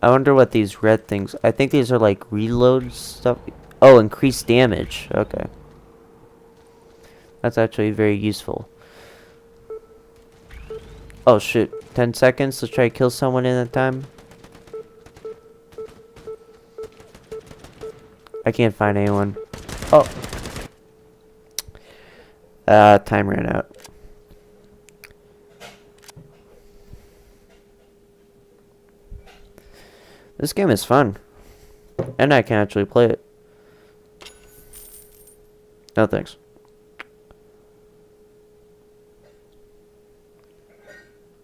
I wonder what these red things... I think these are like reload stuff. Oh, increased damage. Okay. That's actually very useful. Oh, shoot. 10 seconds to try to kill someone in that time. I can't find anyone. Oh. Time ran out. This game is fun. And I can actually play it. No thanks.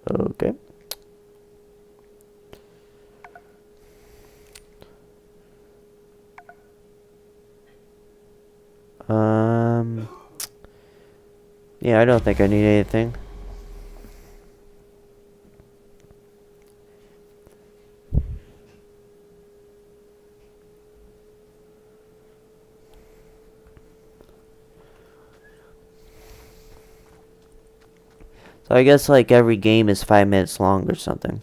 Okay. Yeah, I don't think I need anything. So I guess like every game is 5 minutes long or something.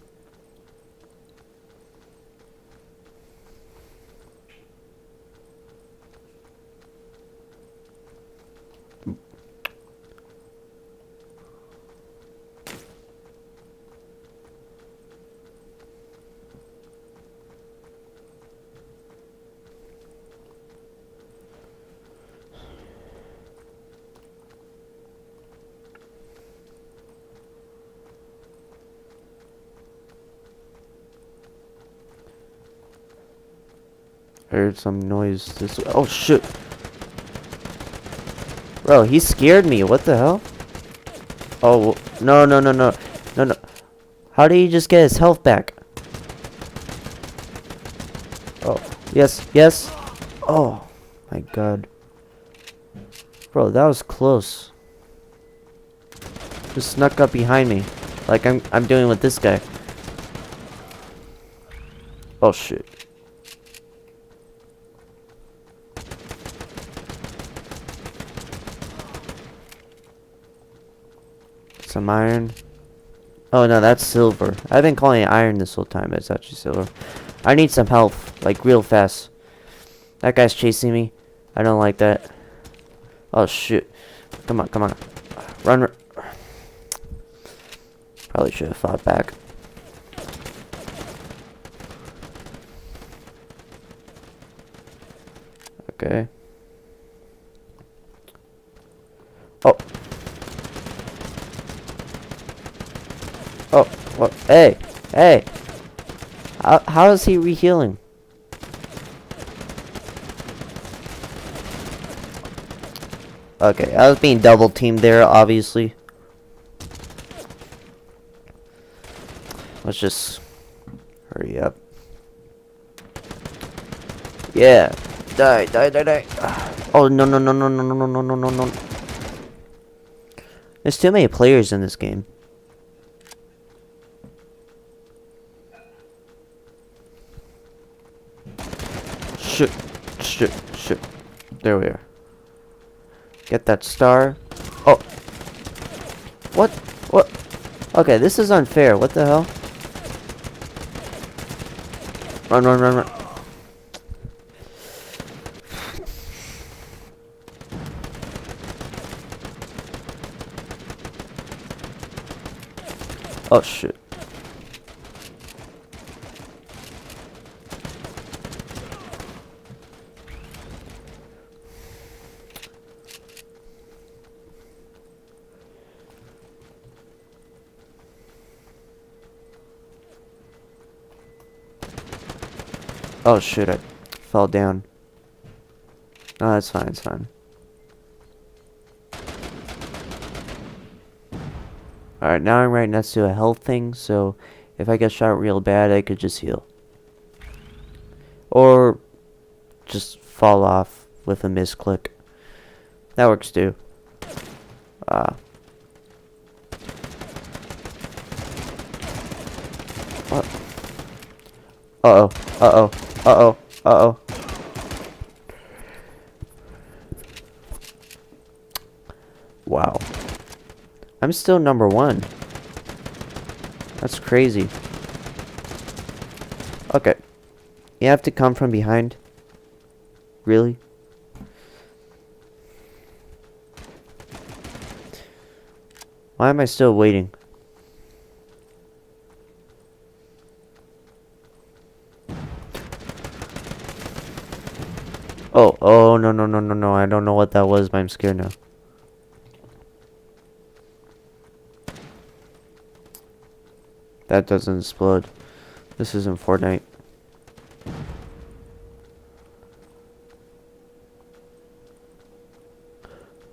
I heard some noise this way. Oh shit. Bro, he scared me. What the hell? Oh, no, no, no, no. No, no. How did he just get his health back? Oh, yes, yes. Oh, my God. Bro, that was close. Just snuck up behind me. Like I'm doing with this guy. Oh shit. Some iron. Oh no, that's silver. I've been calling it iron this whole time, but it's actually silver. I need some health, like real fast. That guy's chasing me. I don't like that. Oh shoot. Come on, come on. Run. Probably should have fought back. Okay. Oh. Oh, what? Hey, hey. How is he re-healing? Okay, I was being double teamed there, obviously. Let's just hurry up. Yeah. Die, die, die, die. Oh, no, no, no, no, no, no, no, no, no, no. There's too many players in this game. Shit, shit, shit. There we are. Get that star. Oh. What? What? Okay, this is unfair. What the hell? Run, run, run, run. Oh, shit. Oh shit, I fell down. No, that's fine, it's fine. Alright, now I'm right next to a health thing, so if I get shot real bad, I could just heal. Or just fall off with a misclick. That works too. What? Uh-oh, uh-oh, uh-oh, uh-oh. Wow. I'm still number 1. That's crazy. Okay. You have to come from behind? Really? Why am I still waiting? Oh, oh, no, no, no, no, no. I don't know what that was, but I'm scared now. That doesn't explode. This isn't Fortnite.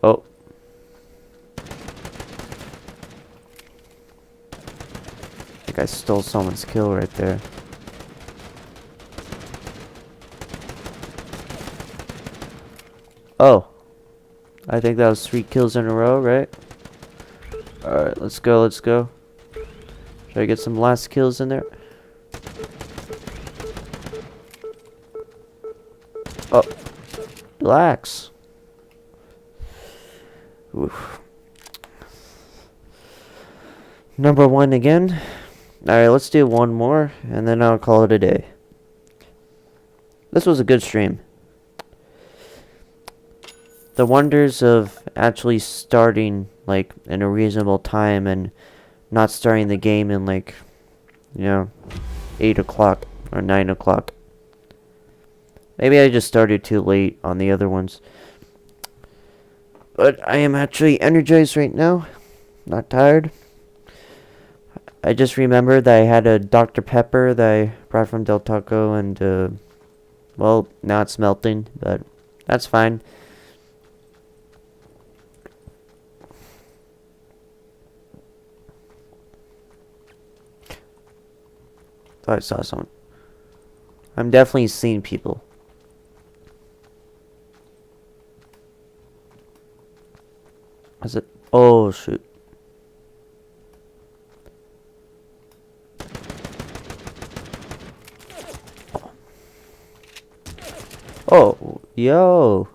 Oh. I think I stole someone's kill right there. Oh. I think that was 3 kills in a row, right? Alright, let's go, let's go. Should I get some last kills in there? Oh. Relax. Oof. Number 1 again. Alright, let's do one more, and then I'll call it a day. This was a good stream. The wonders of actually starting, like, in a reasonable time and not starting the game in, like, you know, 8 o'clock or 9 o'clock. Maybe I just started too late on the other ones. But I am actually energized right now. Not tired. I just remembered that I had a Dr. Pepper that I brought from Del Taco and, well, now it's melting, but that's fine. Thought I saw someone. I'm definitely seeing people. Is it? Oh, shoot. Yo.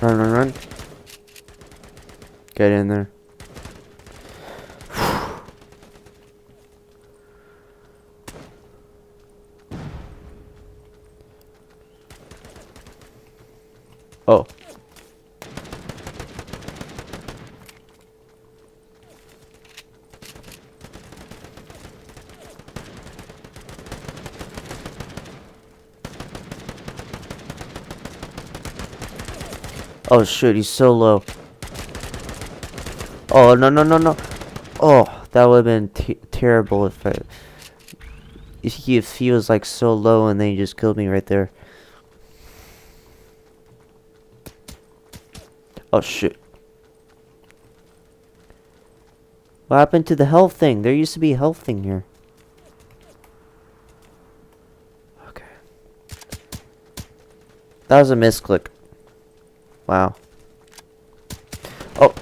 Run, run, run. Get in there. Oh. Oh shoot, he's so low. Oh, no, no, no, no. Oh, that would have been terrible if he was like so low and then he just killed me right there. Oh shit. What happened to the health thing? There used to be a health thing here. Okay. That was a misclick. Wow. Oh.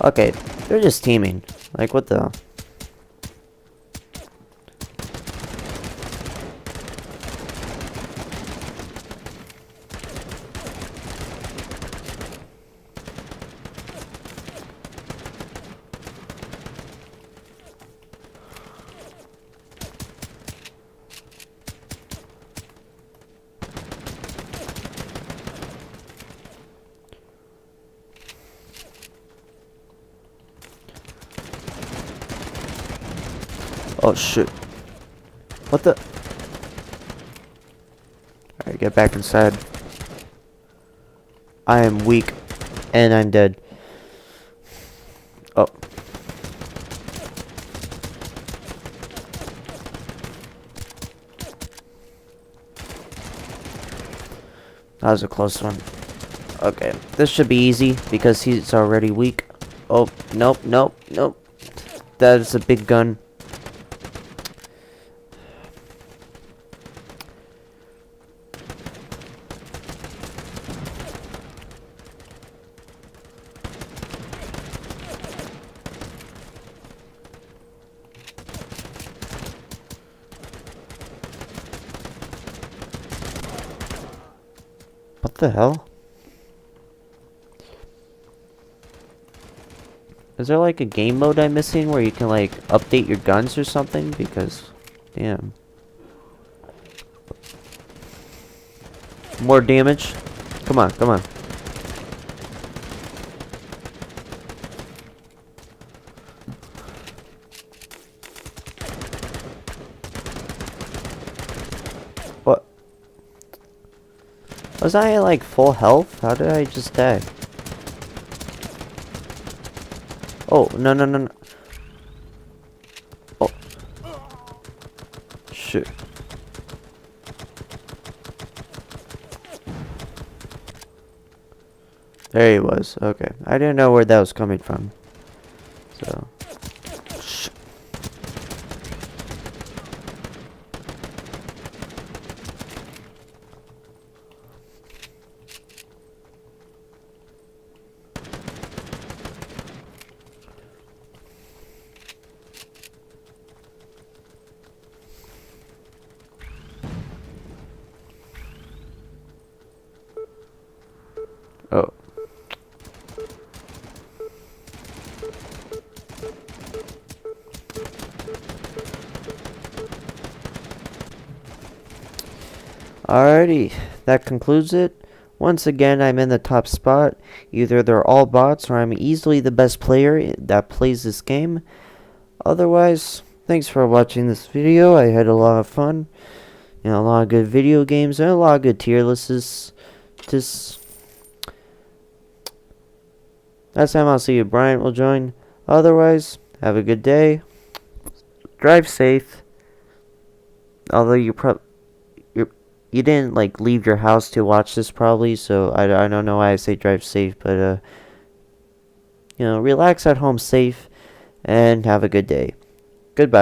Okay, they're just teaming. Like, what the... Oh shit. What the? Alright, get back inside. I am weak. And I'm dead. Oh. That was a close one. Okay. This should be easy because he's already weak. Oh, nope, nope, nope. That is a big gun. What the hell? Is there like a game mode I'm missing where you can like update your guns or something? Because, damn. More damage? Come on, come on. What? Was I at like full health? How did I just die? Oh, no, no, no, no. Oh. Shoot. There he was. Okay. I didn't know where that was coming from. So. Oh. Alrighty, that concludes it. Once again, I'm in the top spot. Either they're all bots or I'm easily the best player that plays this game. Otherwise, thanks for watching this video. I had a lot of fun. You know, a lot of good video games and a lot of good tier lists. Next time I'll see you, Bryant will join. Otherwise, have a good day. Drive safe. Although you didn't like leave your house to watch this probably, so I don't know why I say drive safe, but relax at home safe and have a good day. Goodbye.